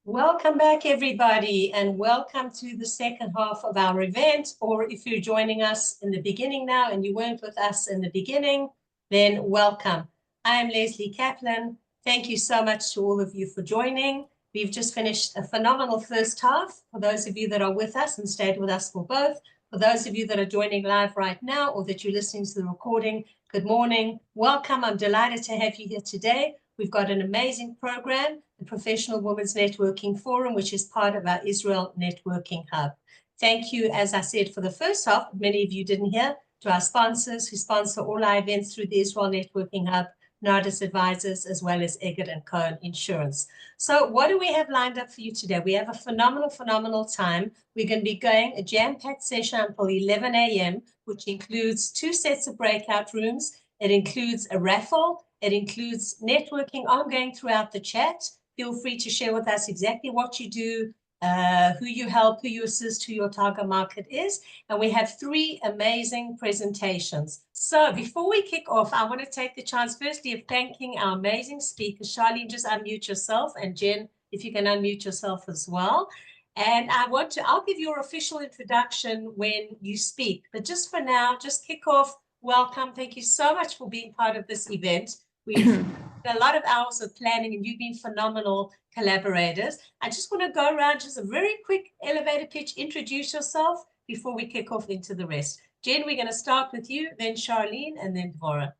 Welcome back, everybody, and welcome to the second half of our event. Or if you're joining us in the beginning now and you weren't with us in the beginning, then welcome. I am Lesley Kaplan. Thank you so much to all of you for joining. We've just finished a phenomenal first half. For those of you that are with us and stayed with us for both, for those of you that are joining live right now or that you're listening to the recording, good morning. Welcome. I'm delighted to have you here today. We've got an amazing program, the Professional Women's Networking Forum, which is part of our Israel Networking Hub. Thank you, as I said, for the first half, many of you didn't hear, to our sponsors who sponsor all our events through the Israel Networking Hub, Nardis Advisors, as well as Eggert & Cohen Insurance. So what do we have lined up for you today? We have a phenomenal time. We're going to be going a jam-packed session until 11 a.m., which includes 2 sets of breakout rooms. It includes a raffle. It includes networking ongoing throughout the chat. Feel free to share with us exactly what you do, who you help, who you assist, who your target market is. And we have 3 amazing presentations. So before we kick off, I want to take the chance, firstly, of thanking our amazing speakers. Sharleen, just unmute yourself. And Jen, if you can unmute yourself as well. And I'll give your official introduction when you speak. But just for now, just kick off. Welcome. Thank you so much for being part of this event. We've had a lot of hours of planning and you've been phenomenal collaborators. I just want to go around just a very quick elevator pitch, introduce yourself before we kick off into the rest. Jen, we're going to start with you, then Sharleen, and then Devora.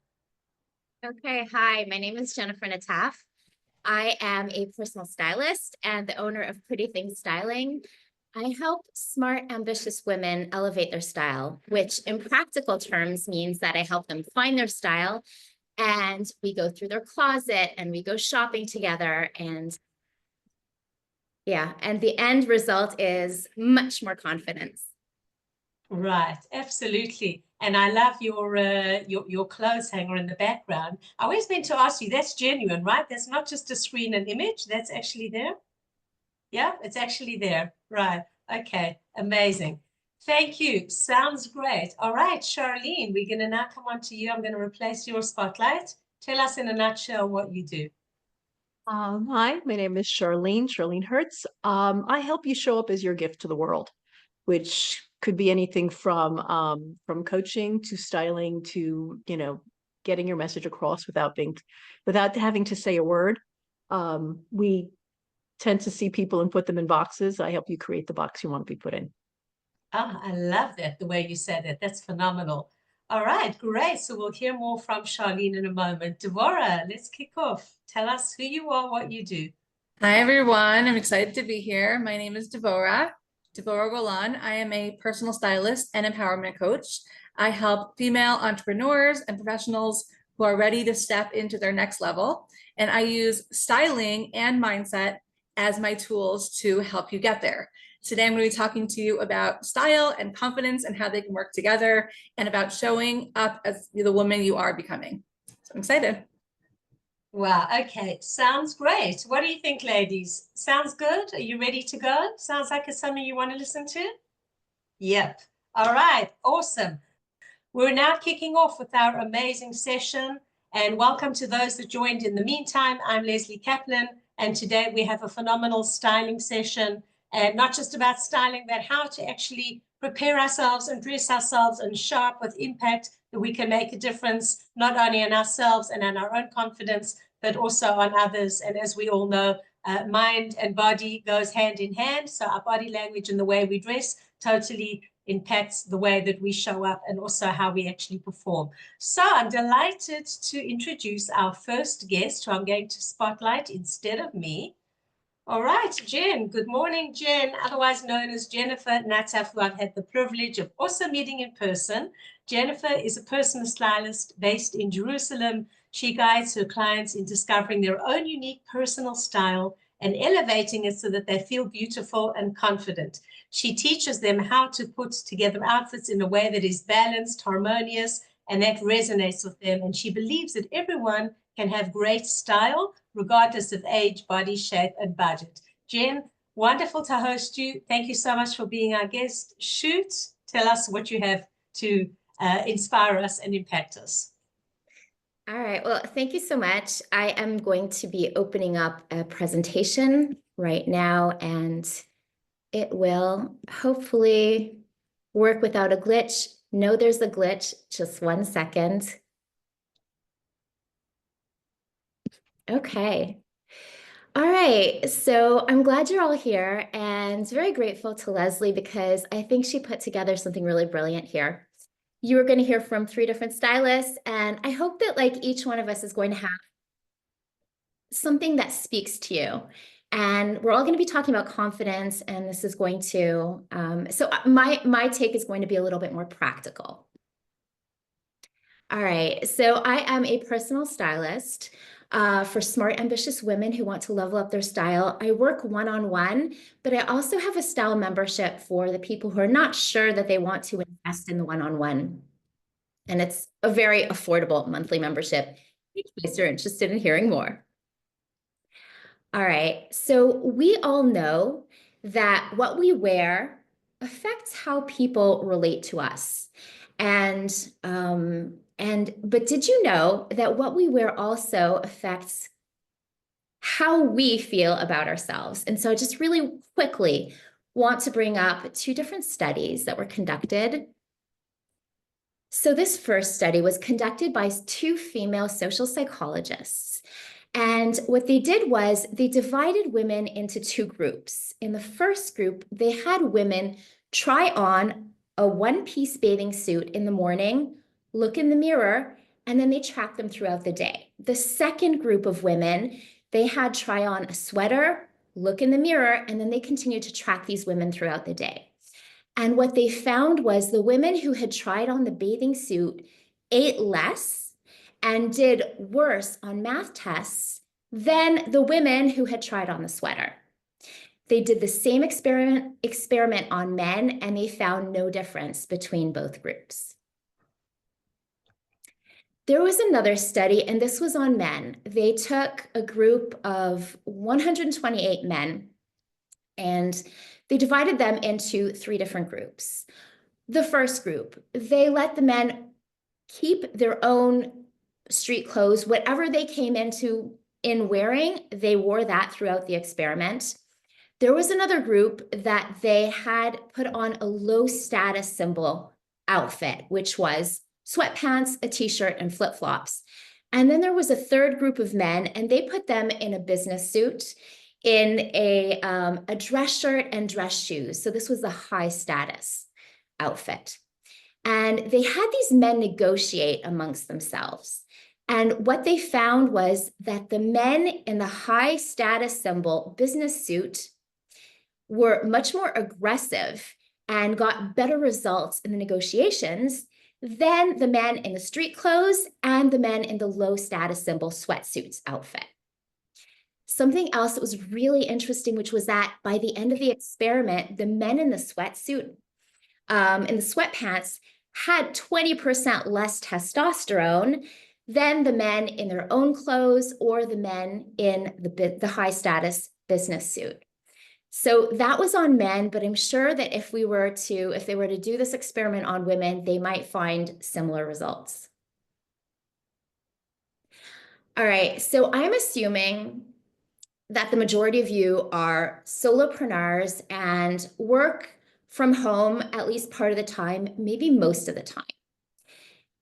Okay, hi, my name is Jennifer Nataf. I am a personal stylist and the owner of Pretty Things Styling. I help smart, ambitious women elevate their style, which in practical terms means that I help them find their style and we go through their closet and we go shopping together. And yeah, and the end result is much more confidence. Right, absolutely. And I love your clothes hanger in the background. I always meant to ask you, that's genuine, right? That's not just a screen and image, that's actually there. Yeah, it's actually there. Right. Okay. Amazing. Thank you. Sounds great. All right, Sharleen, we're going to now come on to you. I'm going to replace your spotlight. Tell us in a nutshell what you do. Hi, my name is Sharleen Herz. I help you show up as your gift to the world, which could be anything from coaching to styling to, getting your message across without having to say a word. We tend to see people and put them in boxes. I help you create the box you want to be put in. Oh, I love that, the way you said it. That's phenomenal. All right, great. So we'll hear more from Sharleen in a moment. Devora, let's kick off. Tell us who you are, what you do. Hi, everyone. I'm excited to be here. My name is Devora Golan. I am a personal stylist and empowerment coach. I help female entrepreneurs and professionals who are ready to step into their next level. And I use styling and mindset as my tools to help you get there. Today, I'm going to be talking to you about style and confidence and how they can work together and about showing up as the woman you are becoming. So I'm excited. Wow. Okay. Sounds great. What do you think, ladies? Sounds good? Are you ready to go? Sounds like it's something you want to listen to? Yep. All right. Awesome. We're now kicking off with our amazing session. And welcome to those that joined in the meantime. I'm Lesley Kaplan. And today we have a phenomenal styling session. And not just about styling, but how to actually prepare ourselves and dress ourselves and show up with impact that we can make a difference, not only in ourselves and in our own confidence, but also on others. And as we all know, mind and body goes hand in hand. So our body language and the way we dress totally impacts the way that we show up and also how we actually perform. So I'm delighted to introduce our first guest who I'm going to spotlight instead of me. All right, Jen. Good morning, Jen, otherwise known as Jennifer Nataf, who I've had the privilege of also meeting in person. Jennifer is a personal stylist based in Jerusalem. She guides her clients in discovering their own unique personal style and elevating it so that they feel beautiful and confident. She teaches them how to put together outfits in a way that is balanced, harmonious, and that resonates with them. And she believes that everyone can have great style, regardless of age, body shape, and budget. Jen, wonderful to host you. Thank you so much for being our guest. Shoot, tell us what you have to inspire us and impact us. All right, well, thank you so much. I am going to be opening up a presentation right now, and it will hopefully work without a glitch. No, there's a glitch. Just 1 second. Okay. All right, so I'm glad you're all here and very grateful to Lesley because I think she put together something really brilliant here. You are going to hear from 3 different stylists, and I hope that like each one of us is going to have something that speaks to you. And we're all going to be talking about confidence, and this is going to, so my take is going to be a little bit more practical. All right, so I am a personal stylist for smart, ambitious women who want to level up their style. I work one-on-one, but I also have a style membership for the people who are not sure that they want to invest in the one-on-one. And it's a very affordable monthly membership in case you're interested in hearing more. All right, so we all know that what we wear affects how people relate to us. But did you know that what we wear also affects how we feel about ourselves? And so I just really quickly want to bring up 2 different studies that were conducted. So this first study was conducted by 2 female social psychologists. And what they did was they divided women into 2 groups. In the first group, they had women try on a one-piece bathing suit in the morning, look in the mirror, and then they tracked them throughout the day. The second group of women, they had try on a sweater, look in the mirror, and then they continued to track these women throughout the day. And what they found was the women who had tried on the bathing suit ate less and did worse on math tests than the women who had tried on the sweater. They did the same experiment on men, and they found no difference between both groups. There was another study, and this was on men. They took a group of 128 men, and they divided them into 3 different groups. The first group, they let the men keep their own street clothes, whatever they came in wearing, they wore that throughout the experiment. There was another group that they had put on a low status symbol outfit, which was sweatpants, a t-shirt, and flip-flops. And then there was a third group of men, and they put them in a business suit, in a dress shirt and dress shoes. So this was the high status outfit. And they had these men negotiate amongst themselves. And what they found was that the men in the high status symbol business suit were much more aggressive and got better results in the negotiations than the men in the street clothes and the men in the low status symbol sweatsuits outfit. Something else that was really interesting, which was that by the end of the experiment, the men in the sweatsuit, in the sweatpants, had 20% less testosterone than the men in their own clothes or the men in the high status business suit. So that was on men, but I'm sure that if they were to do this experiment on women, they might find similar results. All right, so I'm assuming that the majority of you are solopreneurs and work from home at least part of the time, maybe most of the time.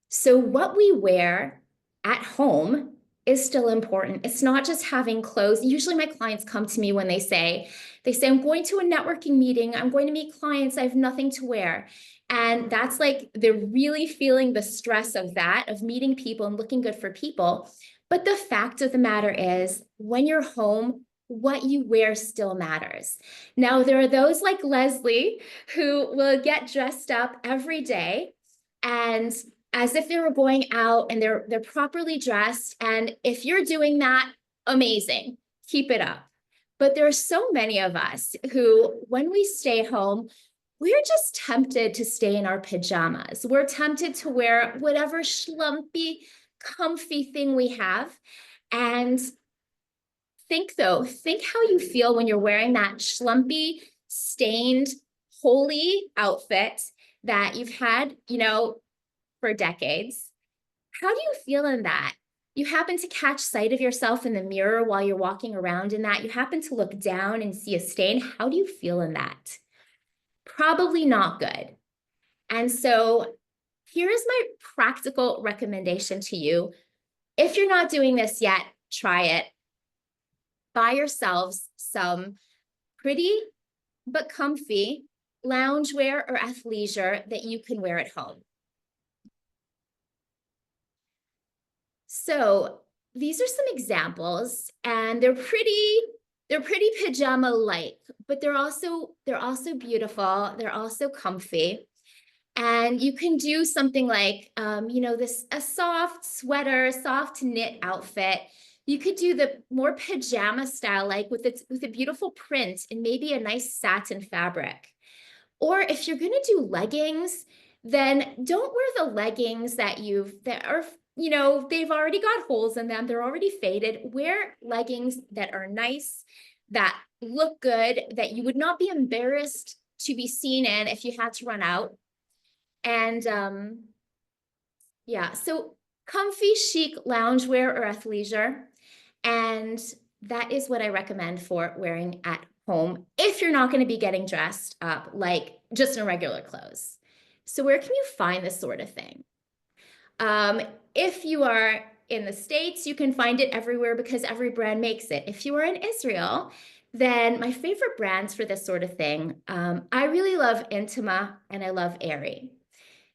So what we wear at home is still important. It's not just having clothes. Usually my clients come to me when they say, I'm going to a networking meeting, I'm going to meet clients, I have nothing to wear. And that's like, they're really feeling the stress of that, of meeting people and looking good for people. But the fact of the matter is, when you're home, what you wear still matters. Now, there are those like Lesley who will get dressed up every day and as if they were going out and they're properly dressed. And if you're doing that, amazing, keep it up. But there are so many of us who, when we stay home, we're just tempted to stay in our pajamas. We're tempted to wear whatever schlumpy, comfy thing we have. And think how you feel when you're wearing that schlumpy, stained, holey outfit that you've had, for decades. How do you feel in that? You happen to catch sight of yourself in the mirror while you're walking around in that. You happen to look down and see a stain. How do you feel in that? Probably not good. And so here is my practical recommendation to you. If you're not doing this yet, try it. Buy yourselves some pretty but comfy loungewear or athleisure that you can wear at home. So these are some examples, and they're pretty pajama-like, but they're also beautiful. They're also comfy. And you can do something like, a soft sweater, soft knit outfit. You could do the more pajama style, like with a beautiful print and maybe a nice satin fabric. Or if you're going to do leggings, then don't wear the leggings that are, they've already got holes in them. They're already faded. Wear leggings that are nice, that look good, that you would not be embarrassed to be seen in if you had to run out. And yeah, so comfy, chic loungewear or athleisure. And that is what I recommend for wearing at home if you're not going to be getting dressed up like just in regular clothes. So where can you find this sort of thing? If you are in the States, you can find it everywhere because every brand makes it. If you are in Israel, then my favorite brands for this sort of thing, I really love Intima and I love Aerie.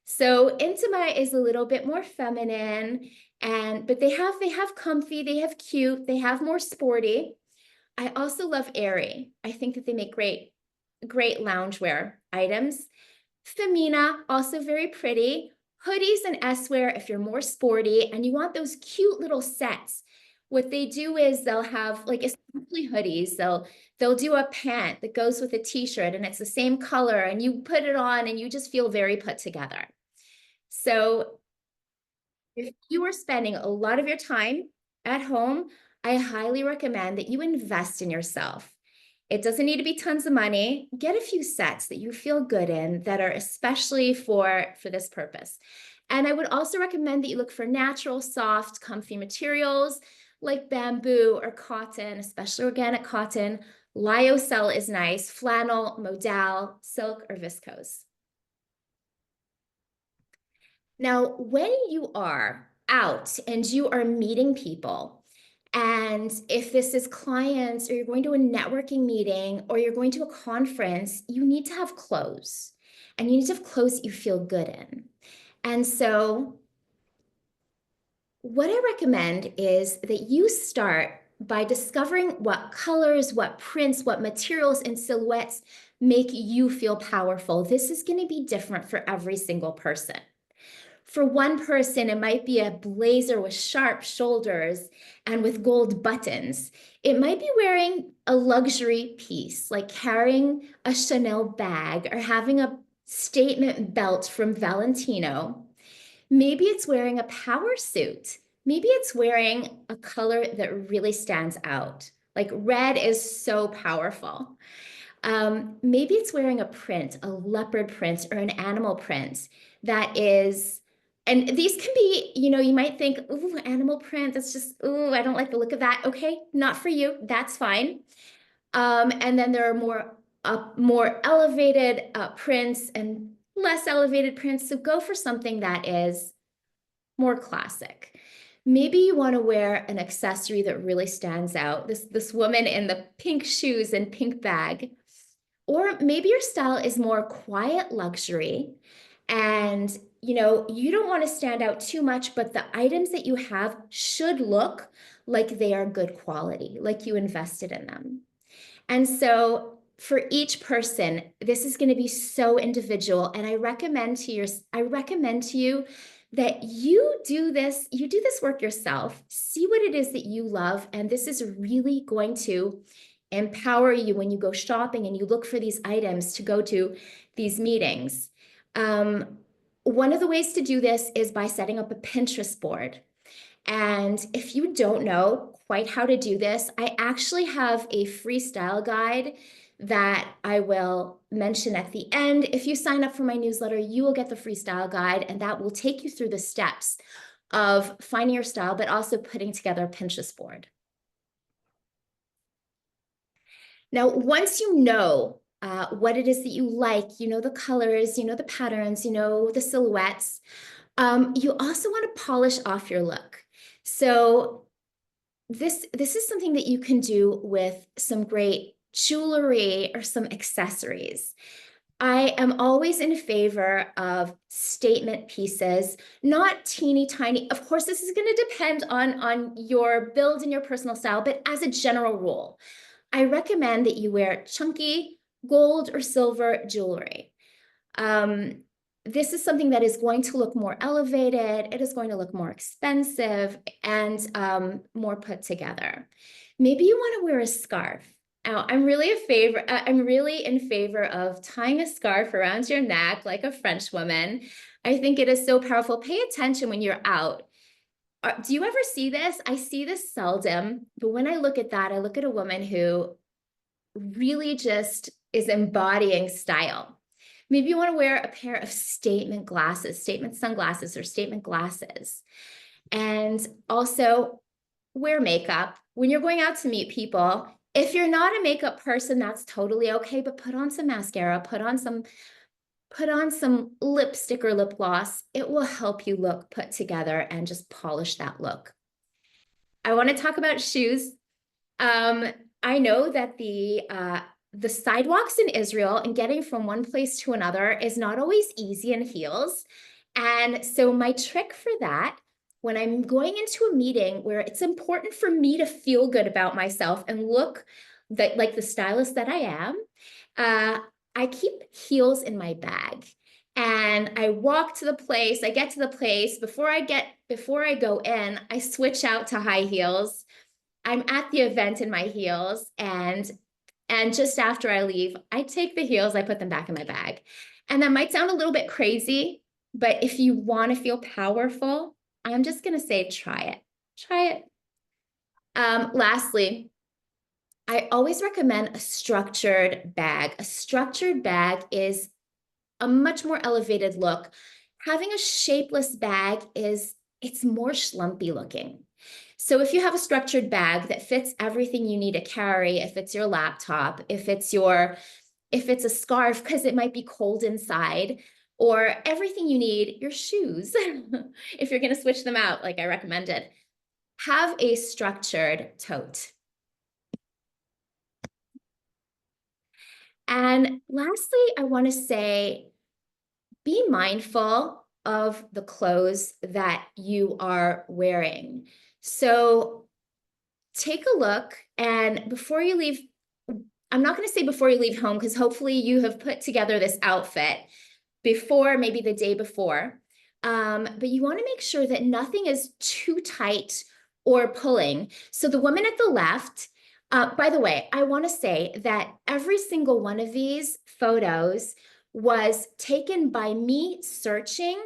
So Intima is a little bit more feminine, but they have comfy, they have cute, they have more sporty. I also love Aerie. I think that they make great loungewear items. Femina, also very pretty. Hoodies and S-wear if you're more sporty and you want those cute little sets. What they do is they'll have, like, especially hoodies, they'll do a pant that goes with a t-shirt and it's the same color and you put it on and you just feel very put together. So if you are spending a lot of your time at home, I highly recommend that you invest in yourself. It doesn't need to be tons of money. Get a few sets that you feel good in that are especially for this purpose. And I would also recommend that you look for natural, soft, comfy materials like bamboo or cotton, especially organic cotton. Lyocell is nice, flannel, modal, silk, or viscose. Now, when you are out and you are meeting people, and if this is clients or you're going to a networking meeting or you're going to a conference, you need to have clothes, and you need to have clothes that you feel good in. And so what I recommend is that you start by discovering what colors, what prints, what materials and silhouettes make you feel powerful. This is going to be different for every single person. For one person, it might be a blazer with sharp shoulders and with gold buttons. It might be wearing a luxury piece, like carrying a Chanel bag or having a statement belt from Valentino. Maybe it's wearing a power suit. Maybe it's wearing a color that really stands out. Like red is so powerful. Maybe it's wearing a print, a leopard print or an animal print that is, and these can be, you might think, ooh, animal print, that's just, ooh, I don't like the look of that. Okay, not for you, that's fine. And then there are more elevated prints and less elevated prints. So go for something that is more classic. Maybe you want to wear an accessory that really stands out. This woman in the pink shoes and pink bag. Or maybe your style is more quiet luxury and you don't want to stand out too much, but the items that you have should look like they are good quality, like you invested in them. And so for each person, this is going to be so individual. And I recommend to you that you do this work yourself, see what it is that you love. And this is really going to empower you when you go shopping and you look for these items to go to these meetings. One of the ways to do this is by setting up a Pinterest board. And if you don't know quite how to do this, I actually have a free style guide that I will mention at the end. If you sign up for my newsletter, you will get the free style guide, and that will take you through the steps of finding your style, but also putting together a Pinterest board. Now, once you know what it is that you like, you know the colors, you know the patterns, you know the silhouettes, you also want to polish off your look. So this is something that you can do with some great jewelry or some accessories. I am always in favor of statement pieces, not teeny tiny. Of course, this is going to depend on your build and your personal style, but as a general rule, I recommend that you wear chunky gold or silver jewelry. This is something that is going to look more elevated. It is going to look more expensive and more put together. Maybe you want to wear a scarf. Now, I'm really in favor of tying a scarf around your neck like a French woman. I think it is so powerful. Pay attention when you're out. Do you ever see this? I see this seldom, but when I look at that, I look at a woman who really just is embodying style. Maybe you want to wear a pair of statement glasses, statement sunglasses or statement glasses. And also wear makeup. When you're going out to meet people, if you're not a makeup person, that's totally okay, but put on some mascara, put on some lipstick or lip gloss. It will help you look put together and just polish that look. I want to talk about shoes. I know that the sidewalks in Israel and getting from one place to another is not always easy in heels. And so my trick for that, when I'm going into a meeting where it's important for me to feel good about myself and look like the stylist that I am, I keep heels in my bag. And I walk to the place, I get to the place, before I go in, I switch out to high heels. I'm at the event in my heels, and just after I leave, I take the heels, I put them back in my bag. And that might sound a little bit crazy, but if you want to feel powerful, I'm just going to say, try it. Lastly, I always recommend a structured bag. A structured bag is a much more elevated look. Having a shapeless bag it's more schlumpy looking. So if you have a structured bag that fits everything you need to carry, if it's your laptop, if it's a scarf because it might be cold inside, or everything you need, your shoes, if you're going to switch them out, like I recommended, have a structured tote. And lastly, I want to say, be mindful of the clothes that you are wearing. So take a look, and before you leave, I'm not going to say before you leave home, because hopefully you have put together this outfit before, maybe the day before, but you want to make sure that nothing is too tight or pulling. So the woman at the left, by the way, I want to say that every single one of these photos was taken by me searching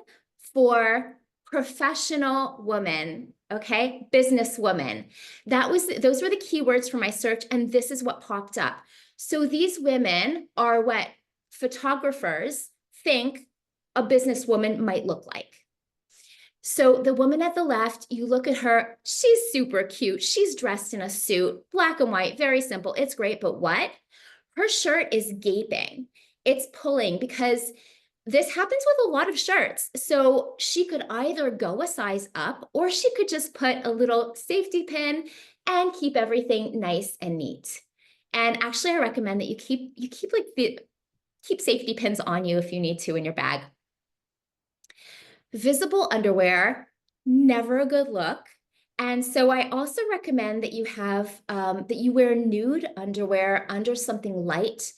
for professional woman, okay, businesswoman. Those were the keywords for my search, and this is what popped up. So these women are what photographers think a businesswoman might look like. So the woman at the left, you look at her, she's super cute. She's dressed in a suit, black and white, very simple. It's great, but what? Her shirt is gaping. It's pulling, because this happens with a lot of shirts. So she could either go a size up, or she could just put a little safety pin and keep everything nice and neat. And actually, I recommend that you keep safety pins on you if you need to in your bag. Visible underwear, never a good look. And so I also recommend that you wear nude underwear under something light.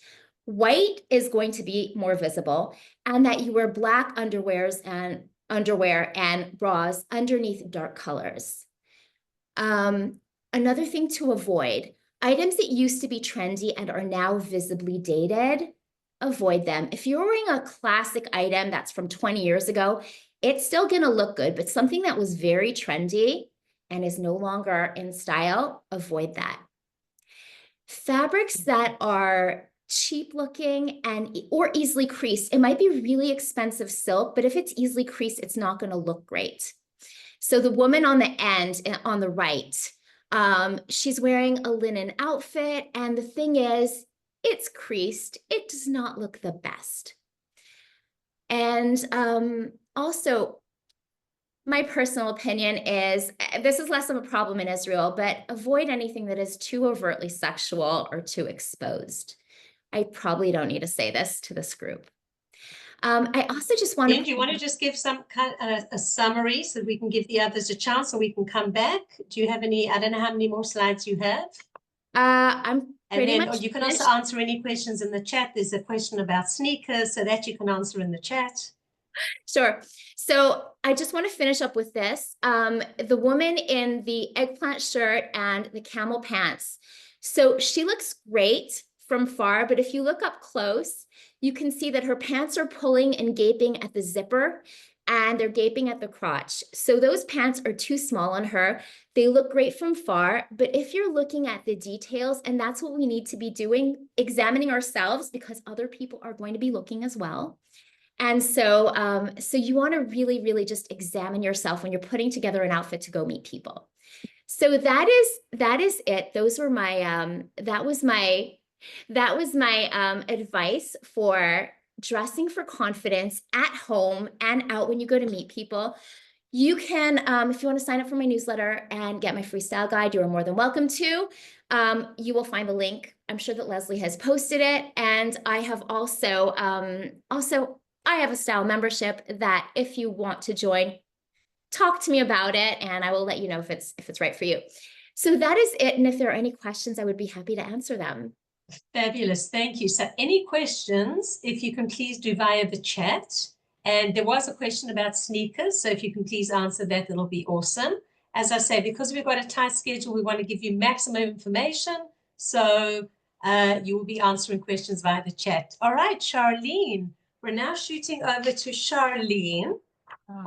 White is going to be more visible, and that you wear black underwear and bras underneath dark colors. Another thing to avoid, items that used to be trendy and are now visibly dated, avoid them. If you're wearing a classic item that's from 20 years ago, it's still going to look good, but something that was very trendy and is no longer in style, avoid that. Fabrics that are cheap looking or easily creased. It might be really expensive silk, but if it's easily creased, it's not going to look great. So the woman on the end, on the right, she's wearing a linen outfit. And the thing is, it's creased. It does not look the best. And also, my personal opinion is, this is less of a problem in Israel, but avoid anything that is too overtly sexual or too exposed. I probably don't need to say this to this group. I also just want to. Do you want to just give some kind of a summary so that we can give the others a chance so we can come back? Do you have any, I don't know how many more slides you have. I'm And pretty then much you can also finished. answer any questions in the chat. There's a question about sneakers, so that you can answer in the chat. Sure. So I just want to finish up with this. The woman in the eggplant shirt and the camel pants. So she looks great from far, but if you look up close, you can see that her pants are pulling and gaping at the zipper, and they're gaping at the crotch. So those pants are too small on her. They look great from far, but if you're looking at the details, and that's what we need to be doing, examining ourselves, because other people are going to be looking as well. And so, so you want to really, really just examine yourself when you're putting together an outfit to go meet people. So that is it. Those were my, that was my advice for dressing for confidence at home and out when you go to meet people. You can, if you want to sign up for my newsletter and get my freestyle guide, you are more than welcome to. You will find the link. I'm sure that Lesley has posted it. And I have also, I have a style membership that if you want to join, talk to me about it and I will let you know if it's right for you. So that is it. And if there are any questions, I would be happy to answer them. Fabulous. Thank you. So any questions, if you can please do via the chat. And there was a question about sneakers. So if you can please answer that, that'll be awesome. As I say, because we've got a tight schedule, we want to give you maximum information. So you will be answering questions via the chat. All right, Sharleen. We're now shooting over to Sharleen.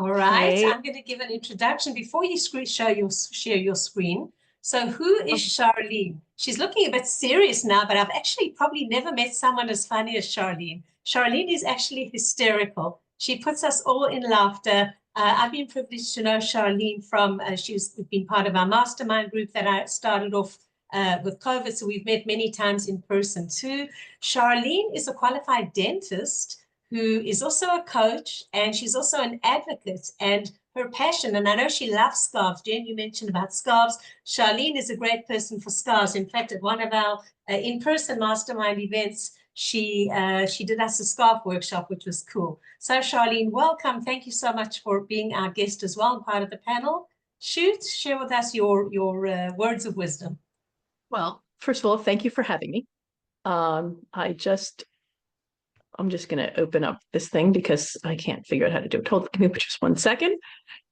All right, I'm going to give an introduction before you share your screen. So who is Sharleen? She's looking a bit serious now, but I've actually probably never met someone as funny as Sharleen. Sharleen is actually hysterical. She puts us all in laughter. I've been privileged to know Sharleen from, she's been part of our mastermind group that I started off with COVID. So we've met many times in person too. Sharleen is a qualified dentist who is also a coach, and she's also an advocate, and her passion, and I know she loves scarves. Jen, you mentioned about scarves. Sharleen is a great person for scarves. In fact, at one of our in-person mastermind events, she did us a scarf workshop, which was cool. So Sharleen, welcome. Thank you so much for being our guest as well, and part of the panel. Share with us your words of wisdom. Well, first of all, thank you for having me. I'm just going to open up this thing because I can't figure out how to do it. Give me just 1 second.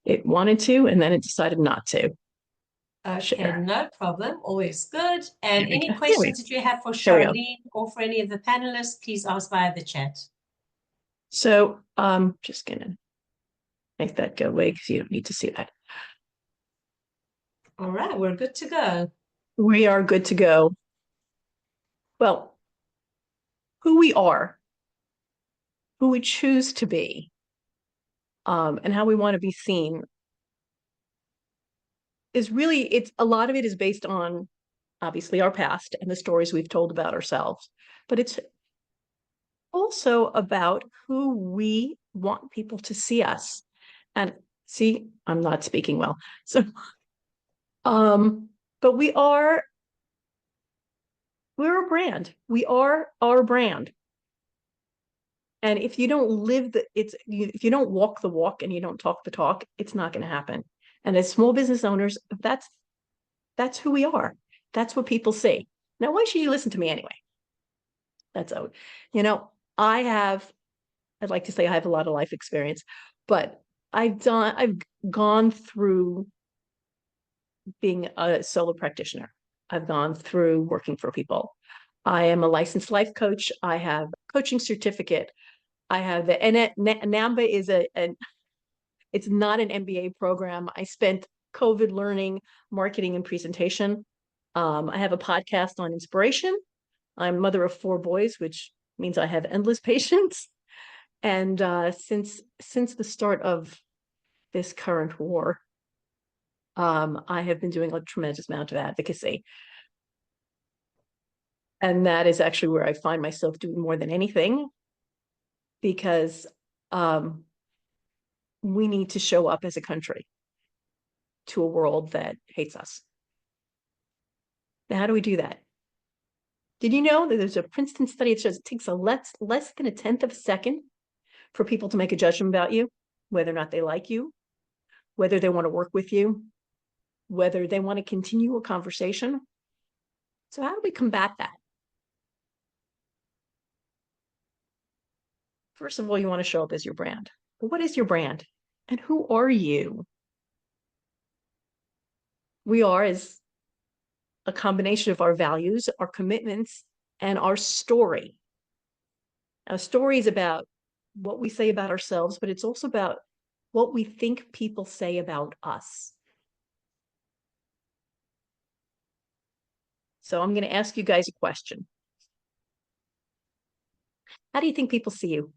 It wanted to, and then it decided not to. Okay, Share. no problem. Always good. And any go. questions that you have for Sharleen or for any of the panelists, please ask via the chat. So I'm just going to make that go away because you don't need to see that. All right, we're good to go. We are good to go. Well, who we are, who we choose to be, and how we want to be seen is really, a lot of it is based on obviously our past and the stories we've told about ourselves, but it's also about who we want people to see us. And see, I'm not speaking well. So, but we're a brand. We are our brand. And if you don't live if you don't walk the walk and you don't talk the talk, it's not going to happen. And as small business owners, that's who we are. That's what people see. Now, why should you listen to me anyway? That's out. I'd like to say I have a lot of life experience, but I've gone through being a solo practitioner. I've gone through working for people. I am a licensed life coach. I have a coaching certificate. I have the NAMBA is it's not an MBA program. I spent COVID learning marketing and presentation. I have a podcast on inspiration. I'm mother of 4 boys, which means I have endless patience. And since the start of this current war, I have been doing a tremendous amount of advocacy. And that is actually where I find myself doing more than anything, because we need to show up as a country to a world that hates us. Now, how do we do that? Did you know that there's a Princeton study that shows it takes less than 1/10 of a second for people to make a judgment about you, whether or not they like you, whether they want to work with you, whether they want to continue a conversation? So how do we combat that? First of all, you want to show up as your brand. But what is your brand? And who are you? We are as a combination of our values, our commitments, and our story. Now, story is about what we say about ourselves, but it's also about what we think people say about us. So I'm going to ask you guys a question. How do you think people see you?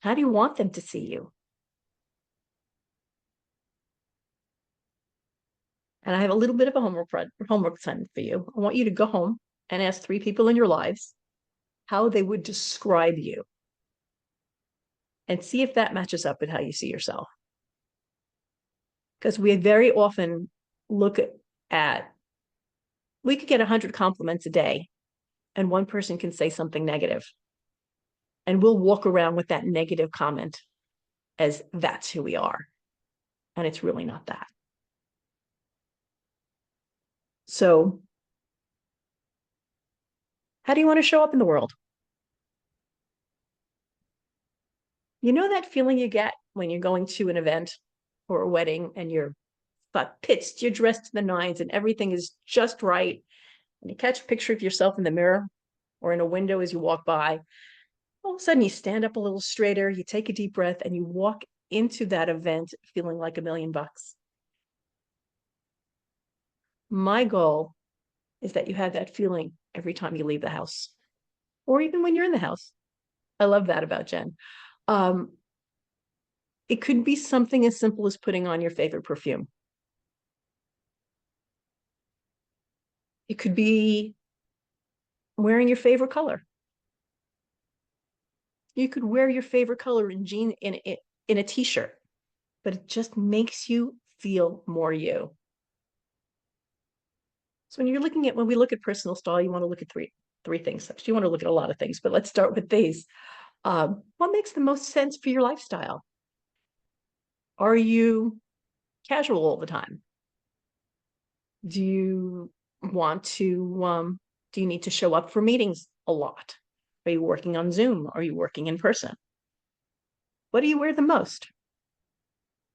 How do you want them to see you? And I have a little bit of a homework assignment for you. I want you to go home and ask 3 people in your lives how they would describe you, and see if that matches up with how you see yourself. Because we very often look at, we could get 100 compliments a day, and one person can say something negative, and we'll walk around with that negative comment as that's who we are. And it's really not that. So how do you want to show up in the world? You know that feeling you get when you're going to an event or a wedding and you're pitched, you're dressed to the nines and everything is just right, and you catch a picture of yourself in the mirror or in a window as you walk by. All of a sudden you stand up a little straighter, you take a deep breath, and you walk into that event feeling like $1,000,000. My goal is that you have that feeling every time you leave the house, or even when you're in the house. I love that about Jen. It could be something as simple as putting on your favorite perfume. It could be wearing your favorite color. You could wear your favorite color in a t-shirt, but it just makes you feel more you. So when we look at personal style, you want to look at three things. Actually, you want to look at a lot of things, but let's start with these. What makes the most sense for your lifestyle? Are you casual all the time? Do you need to show up for meetings a lot? Are you working on Zoom? Are you working in person? What do you wear the most?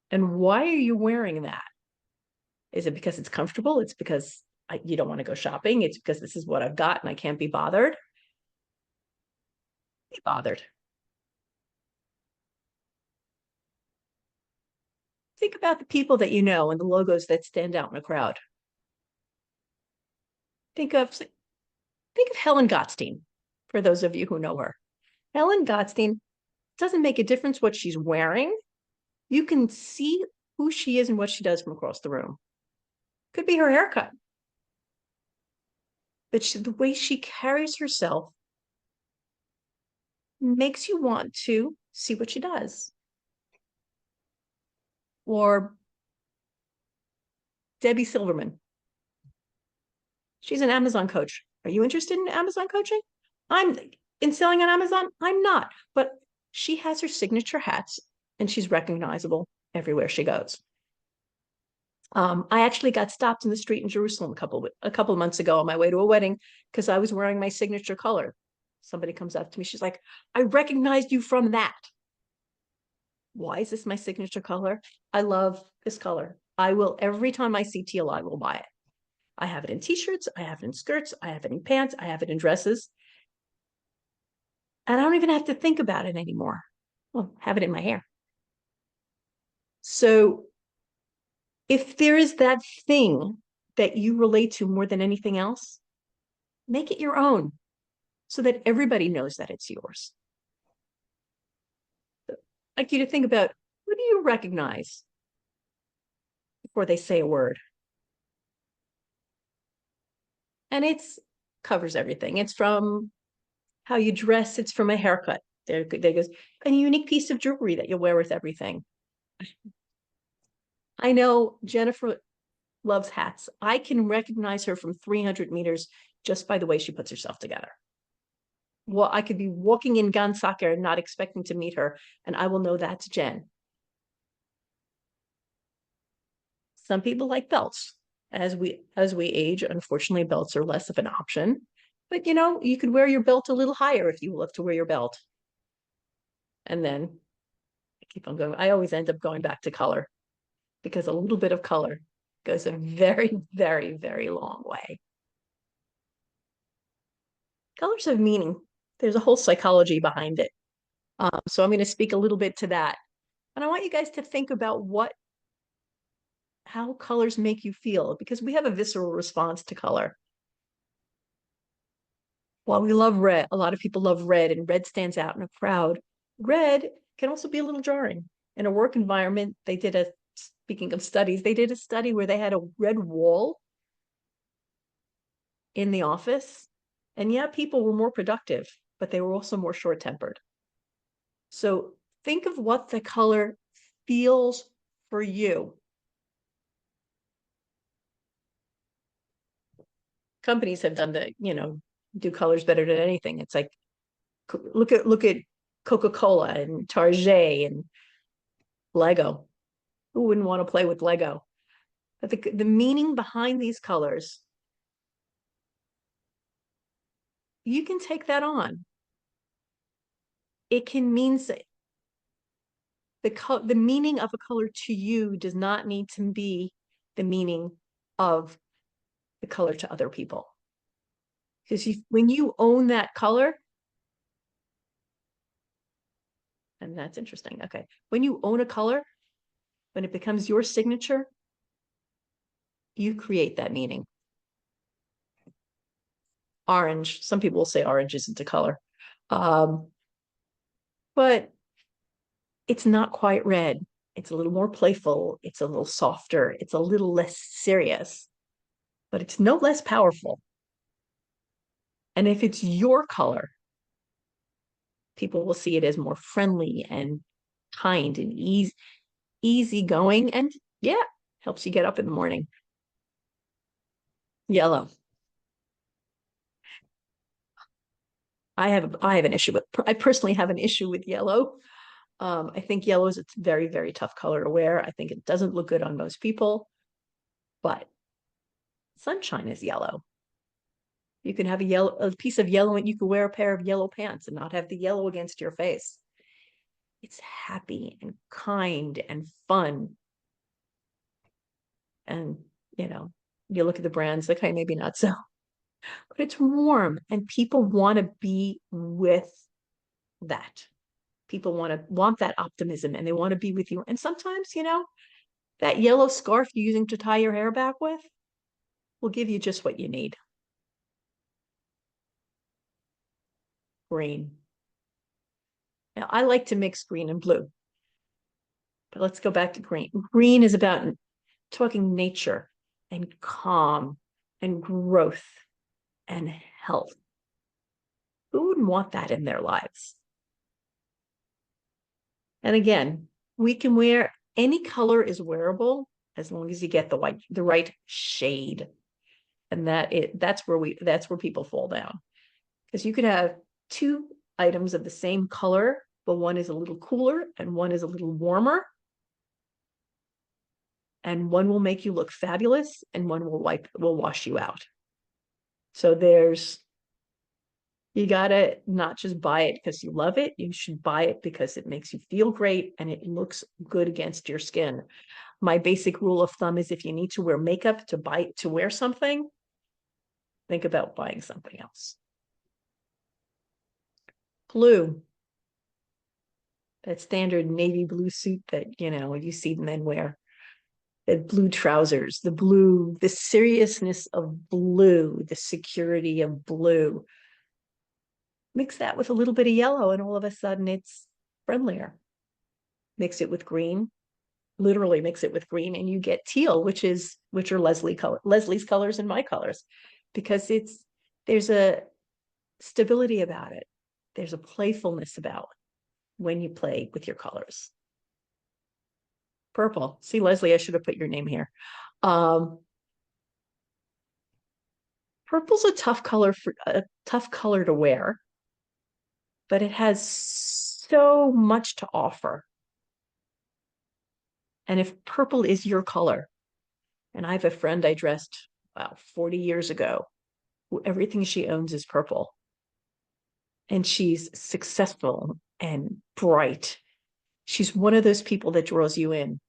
And why are you wearing that? Is it because it's comfortable? It's because you don't want to go shopping? It's because this is what I've got and I can't be bothered? Be bothered. Think about the people that you know and the logos that stand out in a crowd. Think of Helen Gottstein, for those of you who know her. Helen Gottstein, doesn't make a difference what she's wearing. You can see who she is and what she does from across the room. Could be her haircut. But the way she carries herself makes you want to see what she does. Or Debbie Silverman. She's an Amazon coach. Are you interested in Amazon coaching? I'm in selling on Amazon. I'm not, but she has her signature hats and she's recognizable everywhere she goes. I actually got stopped in the street in Jerusalem a couple of months ago on my way to a wedding because I was wearing my signature color. Somebody comes up to me. She's like, I recognized you from that. Why is this my signature color? I love this color. Every time I see teal, I will buy it. I have it in t-shirts. I have it in skirts. I have it in pants. I have it in dresses. And I don't even have to think about it anymore. Well, have it in my hair. So if there is that thing that you relate to more than anything else, make it your own so that everybody knows that it's yours. I'd like you to think about, who do you recognize before they say a word. And it's covers everything. It's from how you dress. It's from a haircut. There goes a unique piece of jewelry that you'll wear with everything. I know Jennifer loves hats. I can recognize her from 300 meters just by the way she puts herself together. Well, I could be walking in Gansake and not expecting to meet her, and I will know that's Jen. Some people like belts. As we age, unfortunately, belts are less of an option. But you know, you could wear your belt a little higher if you love to wear your belt. And then I keep on going. I always end up going back to color because a little bit of color goes a very, very, very long way. Colors have meaning. There's a whole psychology behind it. So I'm going to speak a little bit to that. And I want you guys to think about how colors make you feel, because we have a visceral response to color. While we love red, a lot of people love red, and red stands out in a crowd. Red can also be a little jarring. In a work environment, speaking of studies, they did a study where they had a red wall in the office. And yeah, people were more productive, but they were also more short-tempered. So think of what the color feels for you. Companies have done do colors better than anything. It's like, look at Coca-Cola and Target and Lego. Who wouldn't want to play with Lego? But the meaning behind these colors, you can take that on. It can mean the meaning of a color to you does not need to be the meaning of the color to other people. Because when you own that color, and that's interesting. Okay. When you own a color, when it becomes your signature, you create that meaning. Orange, some people will say orange isn't a color. But it's not quite red. It's a little more playful. It's a little softer. It's a little less serious, but it's no less powerful. And if it's your color, people will see it as more friendly and kind and easy going. And yeah, helps you get up in the morning. Yellow. I personally have an issue with yellow. I think yellow is a very, very tough color to wear. I think it doesn't look good on most people, but sunshine is yellow. You can have a piece of yellow, and you can wear a pair of yellow pants and not have the yellow against your face. It's happy and kind and fun. And, you look at the brands, okay, maybe not so, but it's warm, and people want to be with that. People want that optimism, and they want to be with you. And sometimes, that yellow scarf you're using to tie your hair back with will give you just what you need. Green. Now, I like to mix green and blue, but let's go back to green. Green is about talking nature and calm and growth and health. Who wouldn't want that in their lives? And again, we can wear any color is wearable as long as you get the right shade. And that's where people fall down. Because you could have two items of the same color, but one is a little cooler and one is a little warmer. And one will make you look fabulous and one will wash you out. So you gotta not just buy it because you love it. You should buy it because it makes you feel great and it looks good against your skin. My basic rule of thumb is if you need to wear makeup to wear something, think about buying something else. Blue. That standard navy blue suit that, you see men wear. The blue trousers, the seriousness of blue, the security of blue. Mix that with a little bit of yellow and all of a sudden it's friendlier. Mix it with green literally mix it with green, and you get teal, which are Leslie's colors and my colors, because there's a stability about it. There's a playfulness about when you play with your colors. Purple. See, Lesley, I should have put your name here. Purple's a tough color to wear, but it has so much to offer. And if purple is your color, and I have a friend I dressed, 40 years ago, who everything she owns is purple. And she's successful and bright. She's one of those people that draws you in.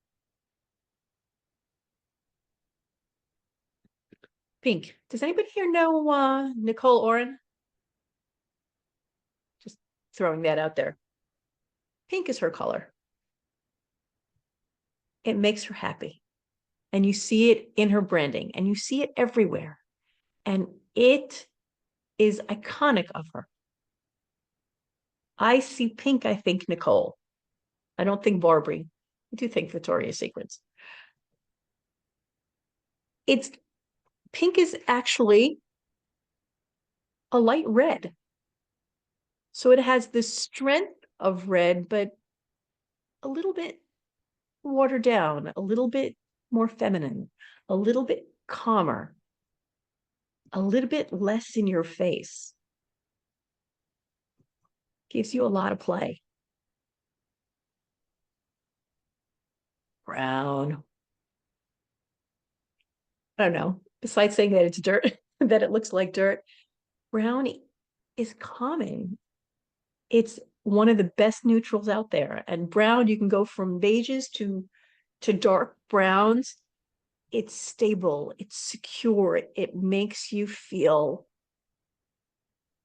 Pink. Does anybody here know Nicole Oren? Just throwing that out there. Pink is her color. It makes her happy. And you see it in her branding, and you see it everywhere. And it is iconic of her. I see pink, I think Nicole. I don't think Barbary. I do think Victoria's Secrets. Pink is actually a light red. So it has the strength of red, but a little bit watered down, a little bit more feminine, a little bit calmer, a little bit less in your face. Gives you a lot of play. Brown. I don't know. Besides saying that it's dirt, that it looks like dirt, brown is calming. It's one of the best neutrals out there. And brown, you can go from beiges to dark browns. It's stable, it's secure, it makes you feel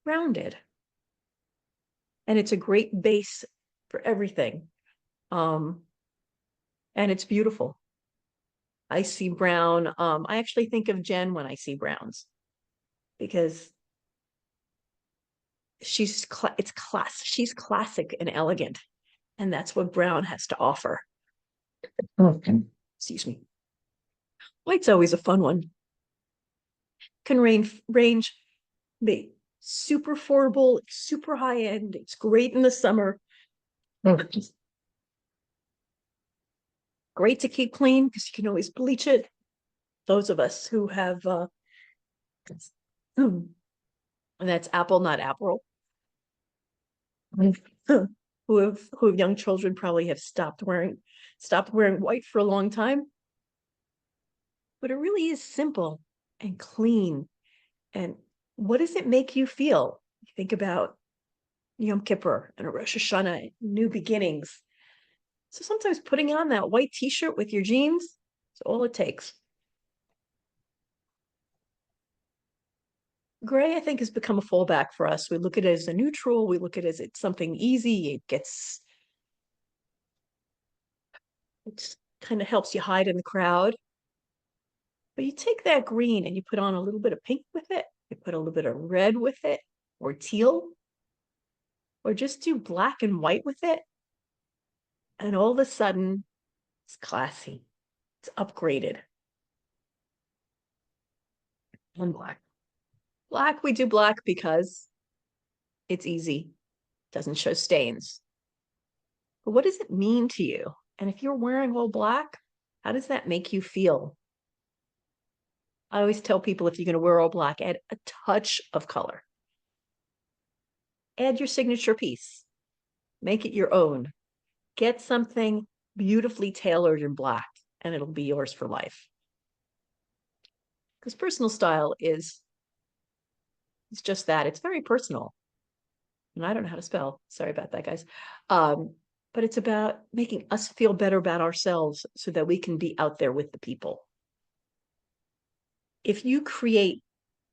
rounded. And it's a great base for everything. And it's beautiful. I see brown. I actually think of Jen when I see browns, because she's classic and elegant, and that's what brown has to offer. Excuse me. White's always a fun one. Can range be super affordable, super high end. It's great in the summer. Great to keep clean because you can always bleach it. Those of us who have and that's apple, not April. Who have young children probably have stopped wearing white for a long time. But it really is simple and clean. And what does it make you feel? You think about Yom Kippur and a Rosh Hashanah, new beginnings. So sometimes putting on that white t-shirt with your jeans is all it takes. Gray, I think, has become a fallback for us. We look at it as a neutral. We look at it as it's something easy. It kind of helps you hide in the crowd. But you take that green and you put on a little bit of pink with it. You put a little bit of red with it, or teal, or just do black and white with it. And all of a sudden, it's classy. It's upgraded. And black. Black, we do black because it's easy. Doesn't show stains. But what does it mean to you? And if you're wearing all black, how does that make you feel? I always tell people, if you're going to wear all black, add a touch of color. Add your signature piece. Make it your own. Get something beautifully tailored in black, and it'll be yours for life. Because personal style it's just that. It's very personal. And I don't know how to spell. Sorry about that, guys. But it's about making us feel better about ourselves so that we can be out there with the people. If you create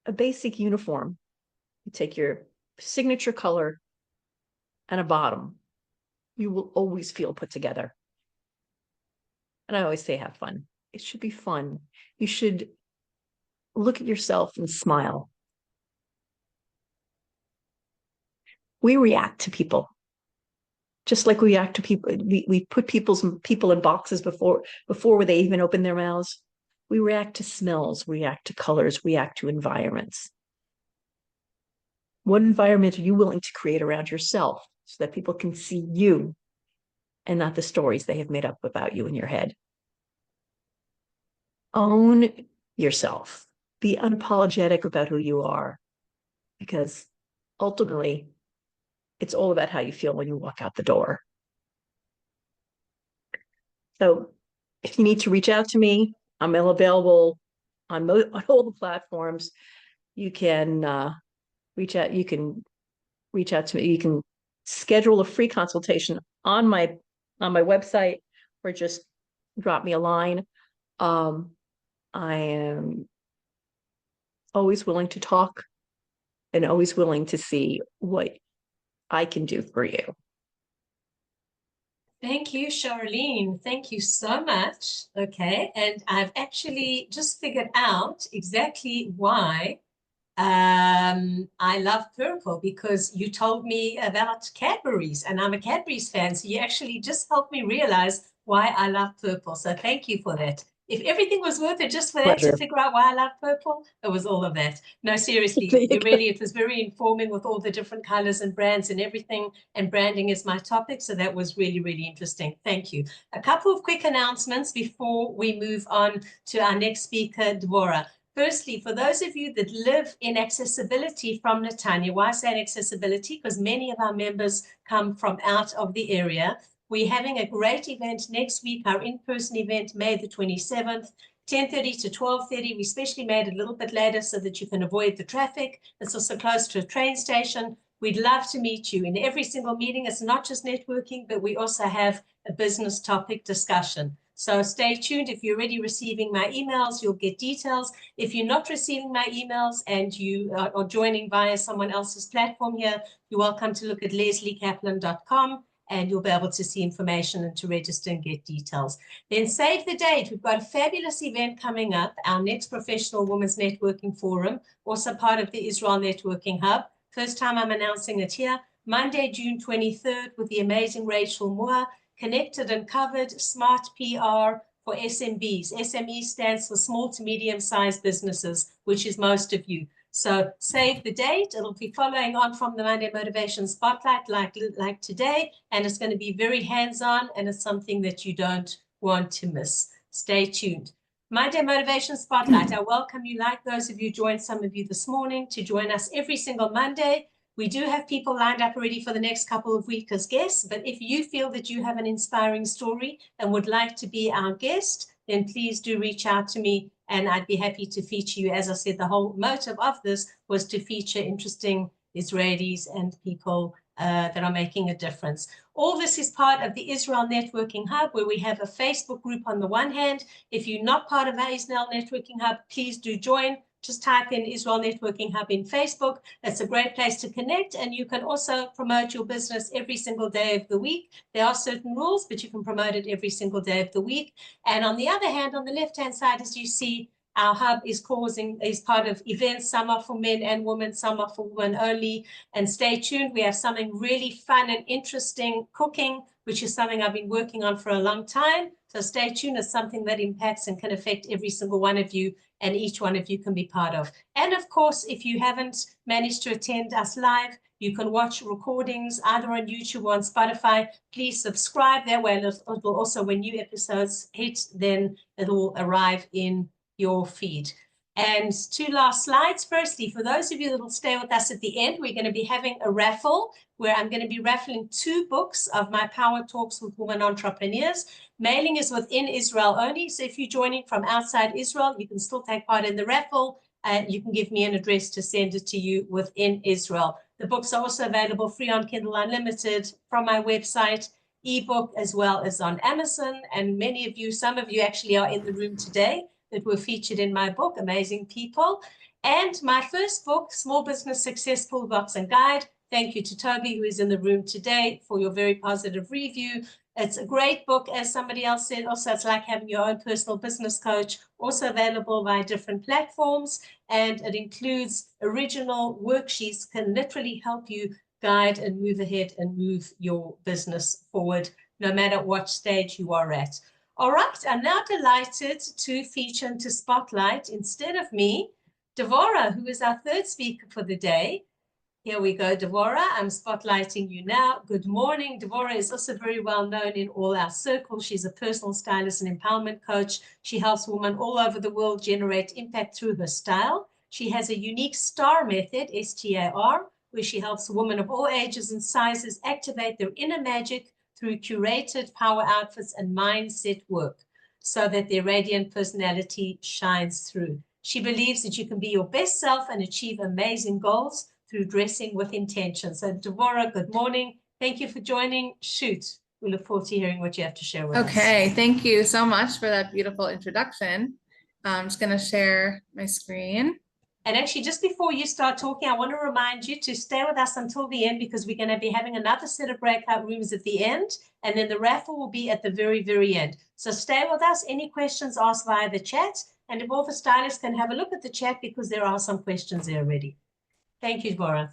a basic uniform, you take your signature color and a bottom, you will always feel put together. And I always say, have fun. It should be fun. You should look at yourself and smile. We react to people. Just like we react to people, we put people in boxes before they even open their mouths. We react to smells, react to colors, react to environments. What environment are you willing to create around yourself so that people can see you and not the stories they have made up about you in your head? Own yourself. Be unapologetic about who you are, because ultimately, it's all about how you feel when you walk out the door. So if you need to reach out to me, I'm available on all the platforms. You can reach out. You can reach out to me. You can schedule a free consultation on my website, or just drop me a line. I am always willing to talk and always willing to see what I can do for you. Thank you, Sharleen. Thank you so much. Okay, and I've actually just figured out exactly why I love purple, because you told me about Cadbury's and I'm a Cadbury's fan. So you actually just helped me realize why I love purple. So thank you for that. If everything was worth it just for that, Pleasure. to figure out why I love purple, it was all of that. No, seriously, There you go. it was very informing with all the different colors and brands and everything. And branding is my topic. So that was really, really interesting. Thank you. A couple of quick announcements before we move on to our next speaker, Devora. Firstly, for those of you that live in accessibility from Netanya, why I say accessibility? Because many of our members come from out of the area. We're having a great event next week, our in-person event, May the 27th, 10:30 to 12:30. We specially made it a little bit later so that you can avoid the traffic. It's also close to a train station. We'd love to meet you. In every single meeting, it's not just networking, but we also have a business topic discussion. So stay tuned. If you're already receiving my emails, you'll get details. If you're not receiving my emails and you are joining via someone else's platform here, you're welcome to look at lesleykaplan.com and you'll be able to see information and to register and get details. Then save the date. We've got a fabulous event coming up, our next Professional Women's Networking Forum, also part of the Israel Networking Hub. First time I'm announcing it here, Monday, June 23rd, with the amazing Rachel Moore. Connected and Covered, Smart PR for SMBs. SME stands for small to medium-sized businesses, which is most of you. So save the date. It'll be following on from the Monday Motivation Spotlight like today, and it's going to be very hands-on, and it's something that you don't want to miss. Stay tuned. Monday Motivation Spotlight. I welcome you, like those of you joined, some of you this morning, to join us every single Monday. We do have people lined up already for the next couple of weeks as guests, but if you feel that you have an inspiring story and would like to be our guest, then please do reach out to me and I'd be happy to feature you. As I said, the whole motive of this was to feature interesting Israelis and people that are making a difference. All this is part of the Israel Networking Hub, where we have a Facebook group on the one hand. If you're not part of our Israel Networking Hub, please do join. Just type in Israel Networking Hub in Facebook. It's a great place to connect, and you can also promote your business every single day of the week. There are certain rules, but you can promote it every single day of the week. And on the other hand, on the left-hand side, as you see, our hub is part of events. Some are for men and women, some are for women only. And stay tuned. We have something really fun and interesting cooking, which is something I've been working on for a long time. So stay tuned. It's something that impacts and can affect every single one of you, and each one of you can be part of. And of course, if you haven't managed to attend us live, you can watch recordings either on YouTube or on Spotify. Please subscribe. That way it will also, when new episodes hit, then it will arrive in your feed. And two last slides. Firstly, for those of you that will stay with us at the end, we're going to be having a raffle where I'm going to be raffling 2 books of my Power Talks with Women Entrepreneurs. Mailing is within Israel only. So if you're joining from outside Israel, you can still take part in the raffle. You can give me an address to send it to you within Israel. The books are also available free on Kindle Unlimited from my website, ebook, as well as on Amazon. And many of you, some of you actually are in the room today that were featured in my book, Amazing People. And my first book, Small Business Success Toolbox and Guide. Thank you to Toby, who is in the room today, for your very positive review. It's a great book, as somebody else said. Also, it's like having your own personal business coach, also available via different platforms. And it includes original worksheets, can literally help you guide and move ahead and move your business forward, no matter what stage you are at. All right, I'm now delighted to feature and to spotlight, instead of me, Devora, who is our third speaker for the day. Here we go, Devora. I'm spotlighting you now. Good morning. Devora is also very well known in all our circles. She's a personal stylist and empowerment coach. She helps women all over the world generate impact through her style. She has a unique STAR method, STAR, where she helps women of all ages and sizes activate their inner magic through curated power outfits and mindset work so that their radiant personality shines through. She believes that you can be your best self and achieve amazing goals through dressing with intention. So Devora, good morning. Thank you for joining. Shoot. We look forward to hearing what you have to share with us. Okay, thank you so much for that beautiful introduction. I'm just going to share my screen. And actually, just before you start talking, I want to remind you to stay with us until the end, because we're going to be having another set of breakout rooms at the end, and then the raffle will be at the very, very end. So stay with us. Any questions, ask via the chat. And if all the stylists can have a look at the chat, because there are some questions there already. Thank you, Devora.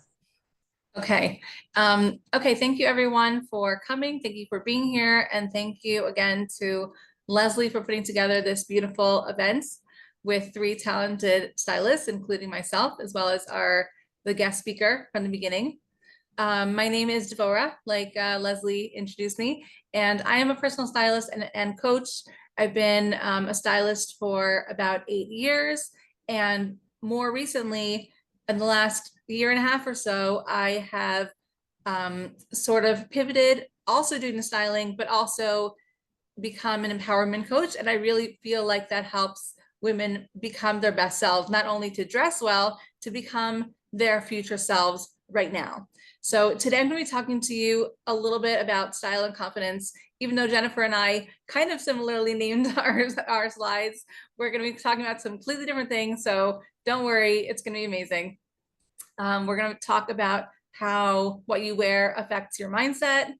Okay. Okay. Thank you everyone for coming. Thank you for being here. And thank you again to Lesley for putting together this beautiful event with 3 talented stylists, including myself, as well as the guest speaker from the beginning. My name is Devora, like Lesley introduced me, and I am a personal stylist and coach. I've been a stylist for about 8 years, and more recently, in the last year and a half or so, I have sort of pivoted, also doing the styling, but also become an empowerment coach. And I really feel like that helps women become their best selves, not only to dress well, to become their future selves right now. So today I'm going to be talking to you a little bit about style and confidence. Even though Jennifer and I kind of similarly named our slides, we're going to be talking about some completely different things. So don't worry, it's going to be amazing. We're going to talk about how what you wear affects your mindset,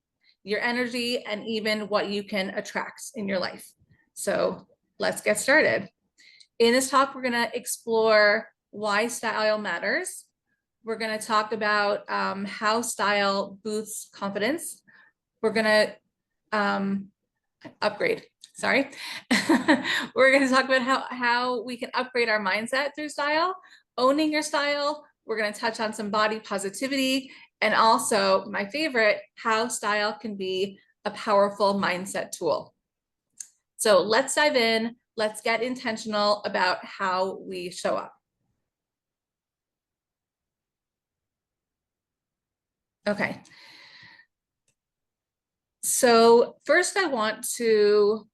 your energy, and even what you can attract in your life. So let's get started. In this talk, we're going to explore why style matters. We're going to talk about how style boosts confidence. We're going to upgrade. Sorry. We're going to talk about how we can upgrade our mindset through style, owning your style. We're going to touch on some body positivity, and also my favorite, how style can be a powerful mindset tool. So let's dive in. Let's get intentional about how we show up. Okay. So first I want to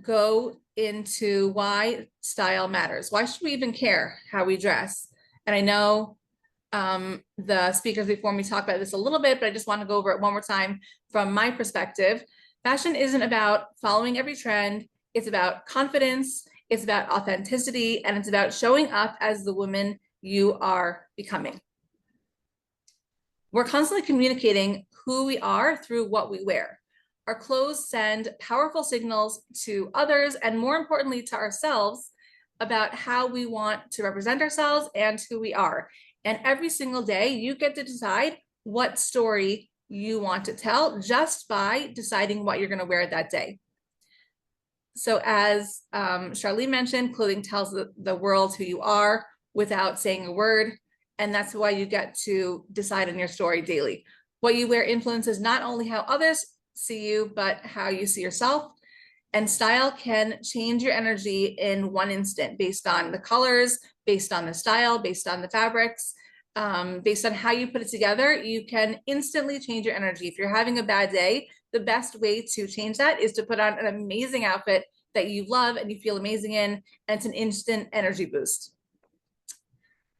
go into why style matters. Why should we even care how we dress? And I know the speakers before me talked about this a little bit, but I just want to go over it one more time from my perspective. Fashion isn't about following every trend. It's about confidence. It's about authenticity, and it's about showing up as the woman you are becoming. We're constantly communicating who we are through what we wear. Our clothes send powerful signals to others, and more importantly to ourselves, about how we want to represent ourselves and who we are. And every single day you get to decide what story you want to tell just by deciding what you're going to wear that day. So as Sharleen mentioned, clothing tells the world who you are without saying a word. And that's why you get to decide on your story daily. What you wear influences not only how others see you, but how you see yourself. And style can change your energy in one instant based on the colors, based on the style, based on the fabrics, based on how you put it together. You can instantly change your energy. If you're having a bad day, the best way to change that is to put on an amazing outfit that you love and you feel amazing in, and it's an instant energy boost.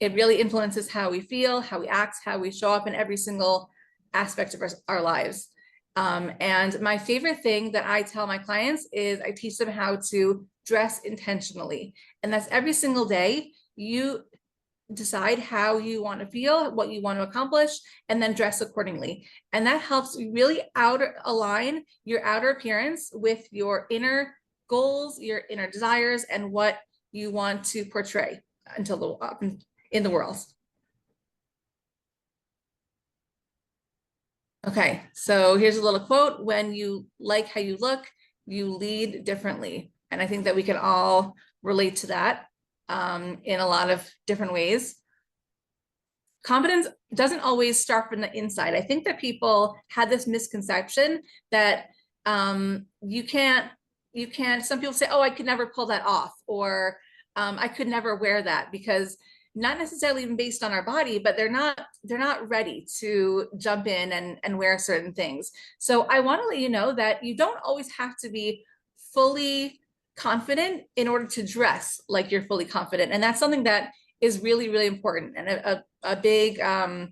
It really influences how we feel, how we act, how we show up in every single aspect of our lives. And my favorite thing that I tell my clients is I teach them how to dress intentionally. And that's every single day you decide how you want to feel, what you want to accomplish, and then dress accordingly. And that helps you really align your outer appearance with your inner goals, your inner desires, and what you want to portray in the world. Okay, so here's a little quote. When you like how you look, you lead differently. And I think that we can all relate to that in a lot of different ways. Confidence doesn't always start from the inside. I think that people had this misconception that you can't, some people say, oh, I could never pull that off, or I could never wear that, because not necessarily even based on our body, but they're not ready to jump in and wear certain things. So I want to let you know that you don't always have to be fully confident in order to dress like you're fully confident. And that's something that is really, really important, and a big something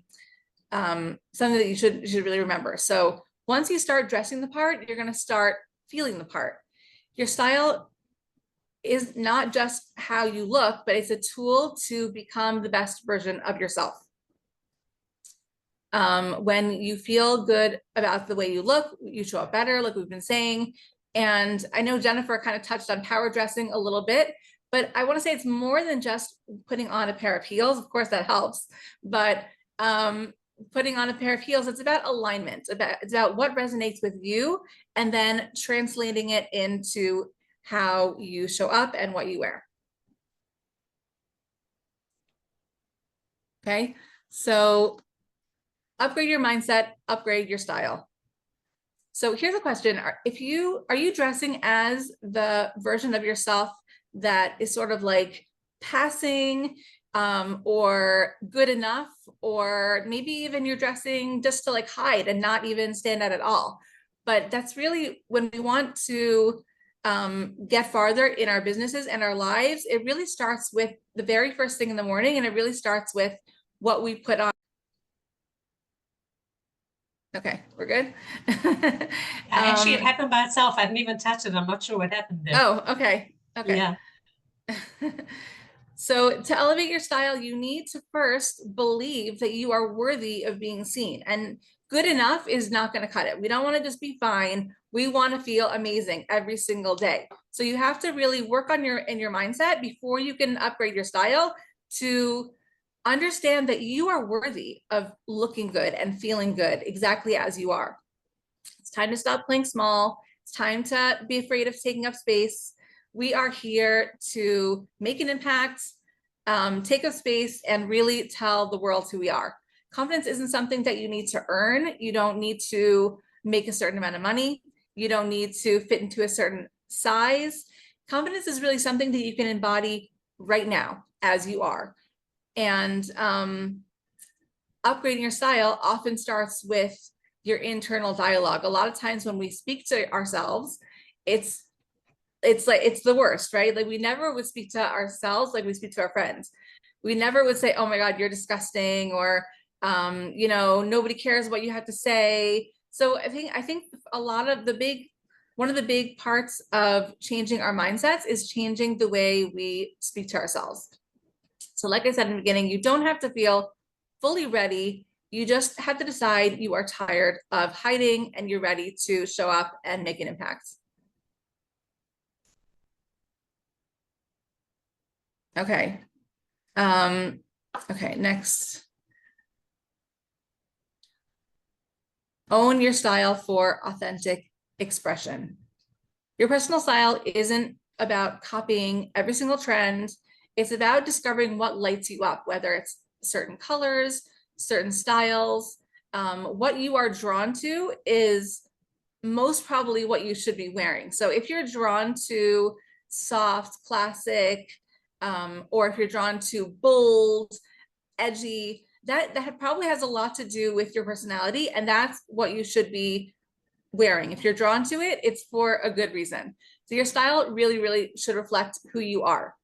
that you should really remember. So once you start dressing the part, you're going to start feeling the part. Your style is not just how you look, but it's a tool to become the best version of yourself. When you feel good about the way you look, you show up better, like we've been saying. And I know Jennifer kind of touched on power dressing a little bit, but I want to say it's more than just putting on a pair of heels. Of course, that helps, but putting on a pair of heels, it's about alignment. It's about what resonates with you, and then translating it into how you show up and what you wear. Okay, so upgrade your mindset, upgrade your style. So here's a question. Are you dressing as the version of yourself that is sort of like passing or good enough, or maybe even you're dressing just to like hide and not even stand out at all? But that's really, when we want to get farther in our businesses and our lives, it really starts with the very first thing in the morning, and it really starts with what we put on. Okay, we're good. Actually, it happened by itself. I didn't even touch it. I'm not sure what happened there. Oh, okay. Okay. Yeah. So to elevate your style, you need to first believe that you are worthy of being seen, and good enough is not going to cut it. We don't want to just be fine. We want to feel amazing every single day. So you have to really work on your mindset before you can upgrade your style, to understand that you are worthy of looking good and feeling good exactly as you are. It's time to stop playing small. It's time to be afraid of taking up space. We are here to make an impact, take up space, and really tell the world who we are. Confidence isn't something that you need to earn. You don't need to make a certain amount of money. You don't need to fit into a certain size. Confidence is really something that you can embody right now as you are. And upgrading your style often starts with your internal dialogue. A lot of times when we speak to ourselves, it's the worst, right? Like, we never would speak to ourselves like we speak to our friends. We never would say, oh my God, you're disgusting, or nobody cares what you have to say. So I think a lot of one of the big parts of changing our mindsets is changing the way we speak to ourselves. So like I said in the beginning, you don't have to feel fully ready. You just have to decide you are tired of hiding and you're ready to show up and make an impact. Okay. Okay, next. Own your style for authentic expression. Your personal style isn't about copying every single trend. It's about discovering what lights you up, whether it's certain colors, certain styles. What you are drawn to is most probably what you should be wearing. So if you're drawn to soft, classic, or if you're drawn to bold, edgy, that probably has a lot to do with your personality, and that's what you should be wearing. If you're drawn to it, it's for a good reason. So your style really, really should reflect who you are.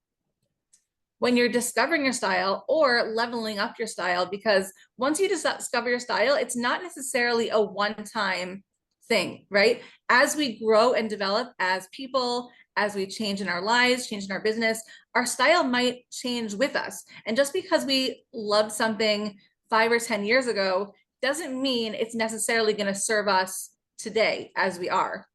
When you're discovering your style or leveling up your style, because once you discover your style, it's not necessarily a one-time thing, right? As we grow and develop as people, as we change in our lives, change in our business, our style might change with us. And just because we loved something 5 or 10 years ago doesn't mean it's necessarily going to serve us today as we are.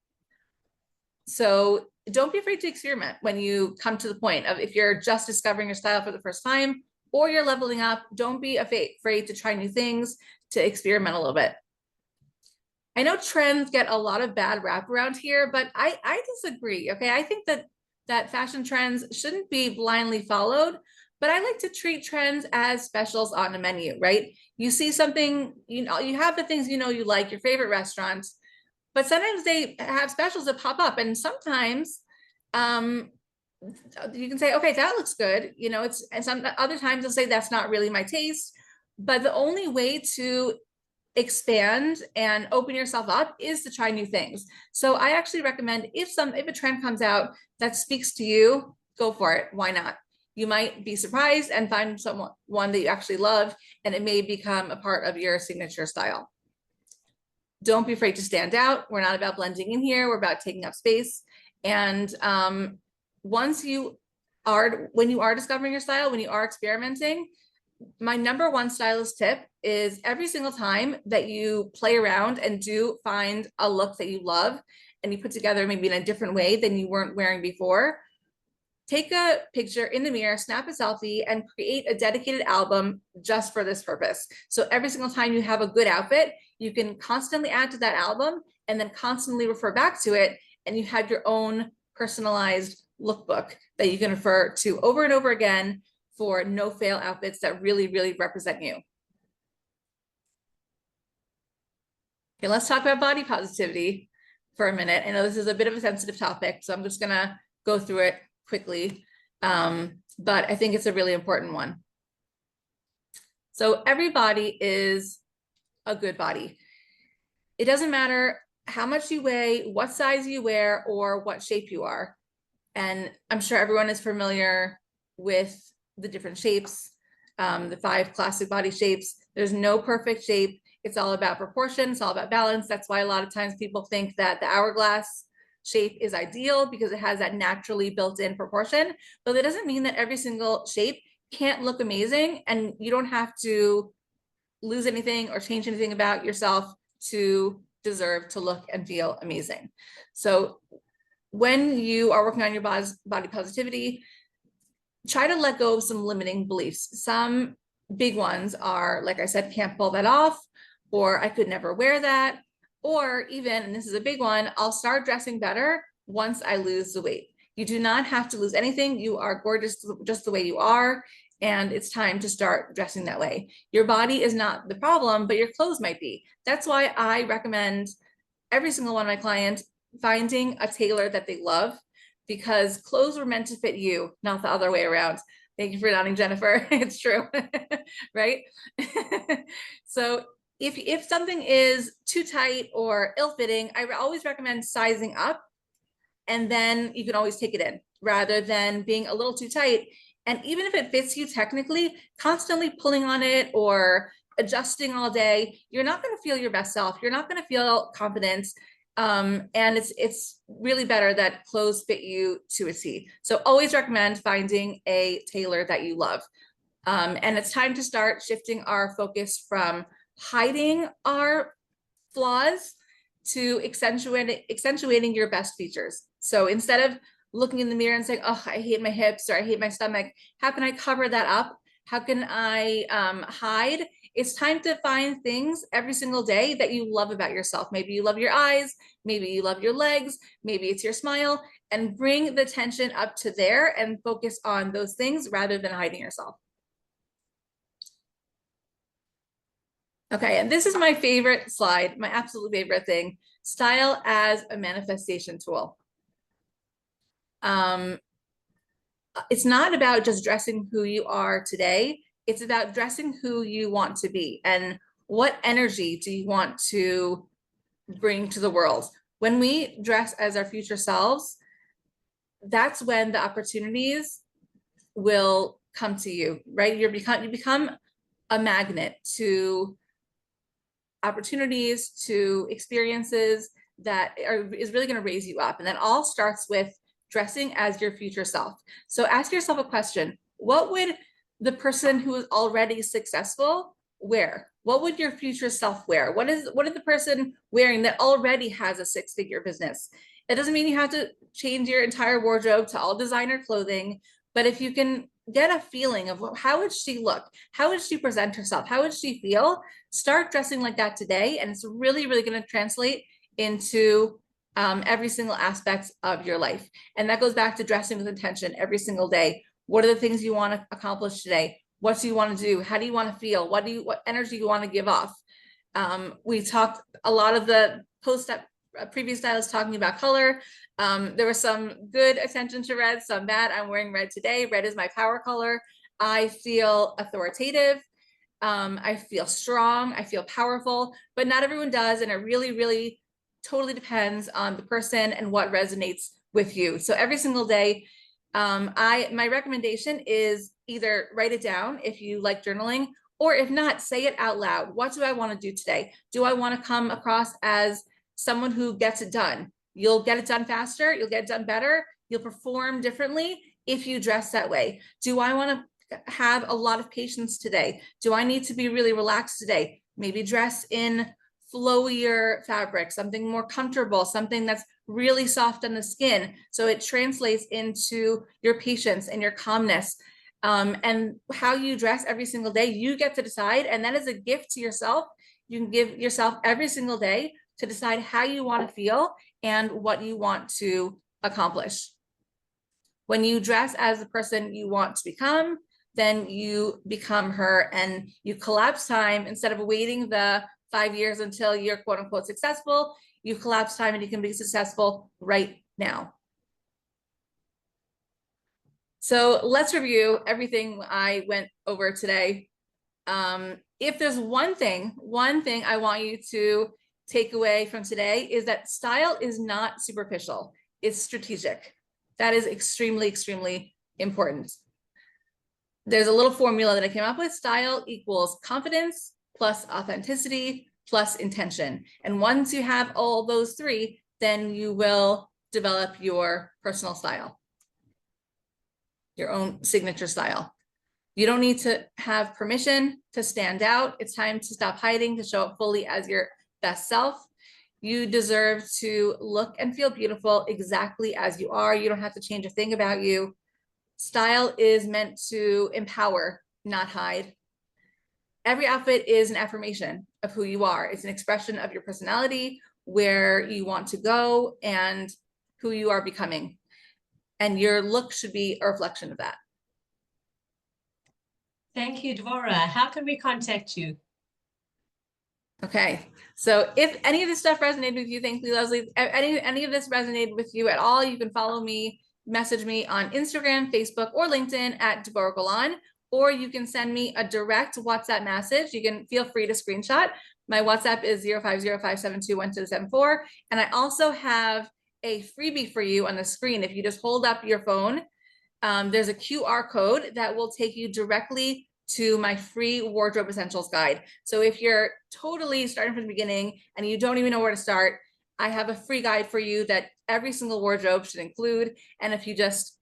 So don't be afraid to experiment when you come to the point of, if you're just discovering your style for the first time or you're leveling up, don't be afraid to try new things, to experiment a little bit. I know trends get a lot of bad rap around here, but I disagree. Okay, I think that fashion trends shouldn't be blindly followed, but I like to treat trends as specials on a menu, right? You see something, you know, you have the things you know you like, your favorite restaurants, but sometimes they have specials that pop up, and sometimes you can say, okay, that looks good, you know, it's, and some other times they'll say that's not really my taste. But the only way to expand and open yourself up is to try new things. So I actually recommend if a trend comes out that speaks to you, go for it. Why not? You might be surprised and find one that you actually love, and it may become a part of your signature style. Don't be afraid to stand out. We're not about blending in here. We're about taking up space. And when you are discovering your style, when you are experimenting, my number one stylist tip is every single time that you play around and do find a look that you love and you put together maybe in a different way than you weren't wearing before, take a picture in the mirror, snap a selfie, and create a dedicated album just for this purpose. So every single time you have a good outfit, you can constantly add to that album and then constantly refer back to it, and you have your own personalized lookbook that you can refer to over and over again for no fail outfits that really, really represent you. Okay, let's talk about body positivity for a minute. I know this is a bit of a sensitive topic, so I'm just gonna go through it quickly, but I think it's a really important one. So every body is a good body. It doesn't matter how much you weigh, what size you wear, or what shape you are. And I'm sure everyone is familiar with the different shapes, the 5 classic body shapes. There's no perfect shape. It's all about proportion. It's all about balance. That's why a lot of times people think that the hourglass shape is ideal because it has that naturally built-in proportion. But that doesn't mean that every single shape can't look amazing, and you don't have to lose anything or change anything about yourself to deserve to look and feel amazing. So when you are working on your body positivity, try to let go of some limiting beliefs. Some big ones are, like I said, can't pull that off, or I could never wear that, or even, and this is a big one, I'll start dressing better once I lose the weight. You do not have to lose anything. You are gorgeous just the way you are, and it's time to start dressing that way. Your body is not the problem, but your clothes might be. That's why I recommend every single one of my clients finding a tailor that they love, because clothes were meant to fit you, not the other way around. Thank you for nodding, Jennifer. It's true, right? So if something is too tight or ill-fitting, I always recommend sizing up, and then you can always take it in rather than being a little too tight. And even if it fits you technically, constantly pulling on it or adjusting all day, you're not going to feel your best self. You're not going to feel confident. And it's really better that clothes fit you to a T. So always recommend finding a tailor that you love. And it's time to start shifting our focus from hiding our flaws to accentuating your best features. So instead of looking in the mirror and saying, oh, I hate my hips or I hate my stomach, how can I cover that up? How can I hide? It's time to find things every single day that you love about yourself. Maybe you love your eyes, maybe you love your legs, maybe it's your smile, and bring the tension up to there and focus on those things rather than hiding yourself. Okay, and this is my favorite slide, my absolute favorite thing, style as a manifestation tool. It's not about just dressing who you are today. It's about dressing who you want to be and what energy do you want to bring to the world. When we dress as our future selves, that's when the opportunities will come to you, right? You become a magnet to opportunities, to experiences that is really going to raise you up. And that all starts with dressing as your future self. So ask yourself a question. What would the person who is already successful wear? What would your future self wear? What is the person wearing that already has a 6-figure business? It doesn't mean you have to change your entire wardrobe to all designer clothing, but if you can get a feeling of how would she look? How would she present herself? How would she feel? Start dressing like that today. And it's really, really going to translate into every single aspect of your life. And that goes back to dressing with intention every single day. What are the things you want to accomplish today? What do you want to do? How do you want to feel? What energy you want to give off? We talked a lot of the previous stylists talking about color. There was some good attention to red, some bad. I'm wearing red today. Red is my power color. I feel authoritative. I feel strong. I feel powerful, but not everyone does. And it really, really totally depends on the person and what resonates with you. So every single day, my recommendation is either write it down if you like journaling, or if not, say it out loud. What do I want to do today? Do I want to come across as someone who gets it done? You'll get it done faster. You'll get it done better. You'll perform differently if you dress that way. Do I want to have a lot of patience today? Do I need to be really relaxed today? Maybe dress in flowier fabric, something more comfortable, something that's really soft on the skin. So it translates into your patience and your calmness. And how you dress every single day, you get to decide. And that is a gift to yourself. You can give yourself every single day to decide how you want to feel and what you want to accomplish. When you dress as the person you want to become, then you become her, and you collapse time. Instead of waiting the 5 years until you're quote unquote successful, you collapse time and you can be successful right now. So let's review everything I went over today. If there's one thing I want you to take away from today is that style is not superficial, it's strategic. That is extremely, extremely important. There's a little formula that I came up with. Style equals confidence plus authenticity plus intention. And once you have all those three, then you will develop your personal style, your own signature style. You don't need to have permission to stand out. It's time to stop hiding, to show up fully as your best self. You deserve to look and feel beautiful exactly as you are. You don't have to change a thing about you. Style is meant to empower, not hide. Every outfit is an affirmation of who you are. It's an expression of your personality, where you want to go, and who you are becoming. And your look should be a reflection of that. Thank you, Devora. How can we contact you? Okay, so if any of this stuff resonated with you, thank you, Lesley. Any of this resonated with you at all, you can follow me, message me on Instagram, Facebook, or LinkedIn at Devora Golan, or you can send me a direct WhatsApp message. You can feel free to screenshot. My WhatsApp is 0505721274. And I also have a freebie for you on the screen. If you just hold up your phone, there's a QR code that will take you directly to my free wardrobe essentials guide. So if you're totally starting from the beginning and you don't even know where to start, I have a free guide for you that every single wardrobe should include. And if you just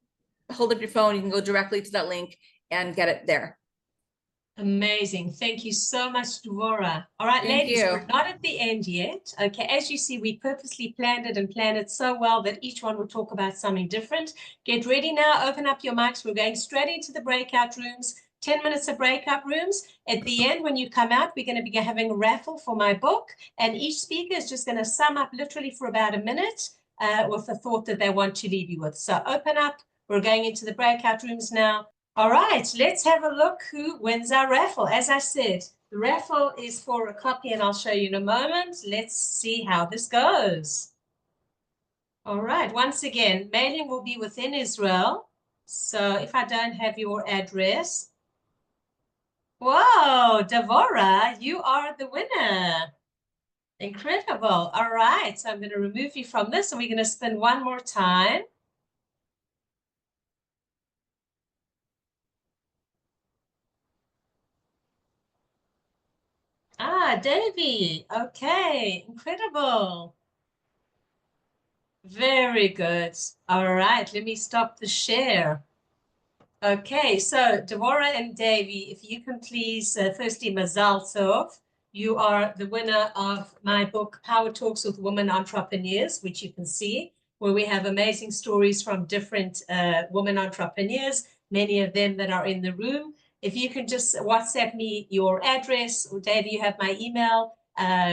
hold up your phone, you can go directly to that link and get it there. Amazing. Thank you so much, Devora. All right, Thank ladies, you. we're not at the end yet. Okay, as you see, we purposely planned it so well that each one will talk about something different. Get ready now, open up your mics. We're going straight into the breakout rooms. 10 minutes of breakout rooms. At the end, when you come out, we're going to be having a raffle for my book, and each speaker is just going to sum up literally for about a minute with the thought that they want to leave you with. So open up. We're going into the breakout rooms now. All right, let's have a look who wins our raffle. As I said, the raffle is for a copy, and I'll show you in a moment. Let's see how this goes. All right, once again, mailing will be within Israel. So if I don't have your address, whoa, Devora, you are the winner. Incredible. All right, so I'm going to remove you from this, and we're going to spin one more time. Ah, Davy. Okay, incredible. Very good. All right, let me stop the share. Okay, so Devora and Davy, if you can please, firstly, Mazal Tov, you are the winner of my book, Power Talks with Women Entrepreneurs, which you can see, where we have amazing stories from different women entrepreneurs many of them that are in the room. If you can just WhatsApp me your address, or Dave, you have my email.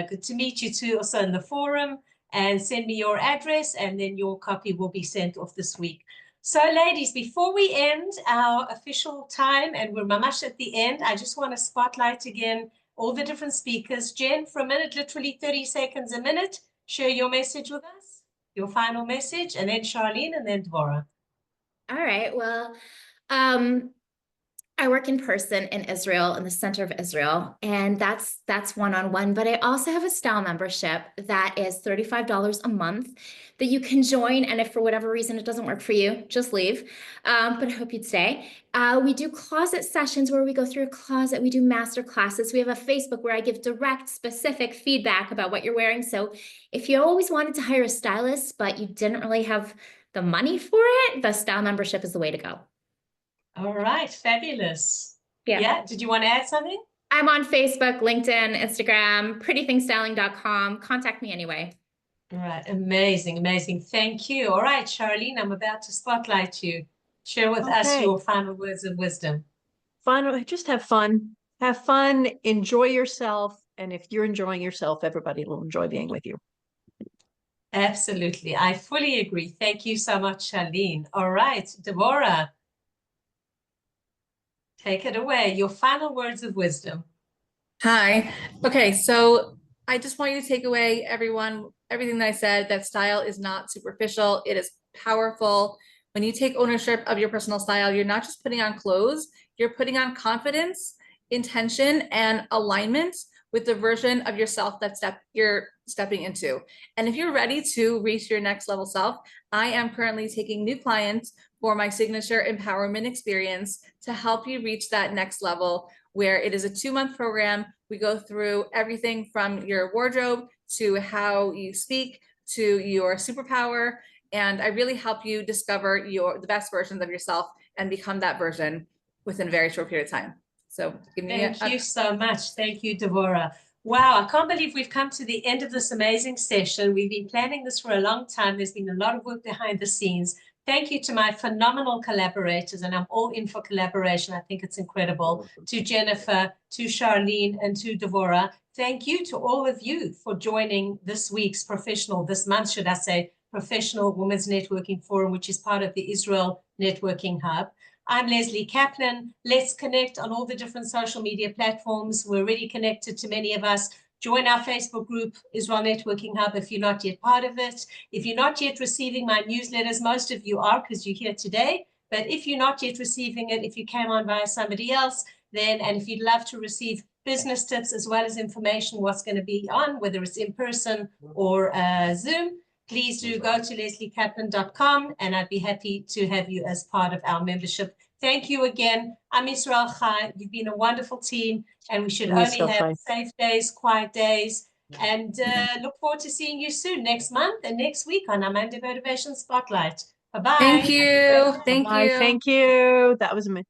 Good to meet you too, also in the forum, and send me your address, and then your copy will be sent off this week. So ladies, before we end our official time, and we're mamash at the end, I just want to spotlight again all the different speakers. Jen, for a minute, literally 30 seconds a minute, share your message with us, your final message, and then Sharleen, and then Devora. All right, well, I work in person in Israel, in the center of Israel, and that's one-on-one, but I also have a style membership that is $35 a month that you can join, and if for whatever reason it doesn't work for you, just leave, but I hope you'd stay. We do closet sessions where we go through a closet, we do master classes, we have a Facebook where I give direct, specific feedback about what you're wearing, so if you always wanted to hire a stylist, but you didn't really have the money for it, the style membership is the way to go. All right, fabulous. Yeah. Yeah, did you want to add something? I'm on Facebook, LinkedIn, Instagram, prettythingstyling.com. Contact me anyway. All right, amazing, amazing. Thank you. All right, Sharleen, I'm about to spotlight you. Share with us your final words of wisdom. Final, just have fun. Have fun, enjoy yourself. And if you're enjoying yourself, everybody will enjoy being with you. Absolutely. I fully agree. Thank you so much, Sharleen. All right, Devora. Take it away. Your final words of wisdom. Hi. Okay, so I just want you to take away, everyone, everything that I said, that style is not superficial. It is powerful. When you take ownership of your personal style, you're not just putting on clothes, you're putting on confidence, intention, and alignment with the version of yourself that you're stepping into. And if you're ready to reach your next level self, I am currently taking new clients for my signature empowerment experience to help you reach that next level, where it is a 2-month program. We go through everything from your wardrobe to how you speak to your superpower. And I really help you discover the best versions of yourself and become that version within a very short period of time. So give me Thank you so much. Thank you, Devora. Wow, I can't believe we've come to the end of this amazing session. We've been planning this for a long time. There's been a lot of work behind the scenes. Thank you to my phenomenal collaborators, and I'm all in for collaboration. I think it's incredible. To Jennifer, to Sharleen, and to Devora. Thank you to all of you for joining this month, should I say, Professional Women's Networking Forum, which is part of the Israel Networking Hub. I'm Lesley Kaplan. Let's connect on all the different social media platforms. We're already connected to many of us. Join our Facebook group, Israel Networking Hub, if you're not yet part of it. If you're not yet receiving my newsletters, most of you are because you're here today. But if you're not yet receiving it, if you came on via somebody else, and if you'd love to receive business tips as well as information, what's going to be on, whether it's in person or Zoom, please do go to lesliekaplan.com, and I'd be happy to have you as part of our membership. Thank you again. I'm Israel Chai. You've been a wonderful team, and we should only have safe days, quiet days, and look forward to seeing you soon next month and next week on our Monday Motivation Spotlight. Bye-bye. Thank you. Thank you. Thank you. That was amazing.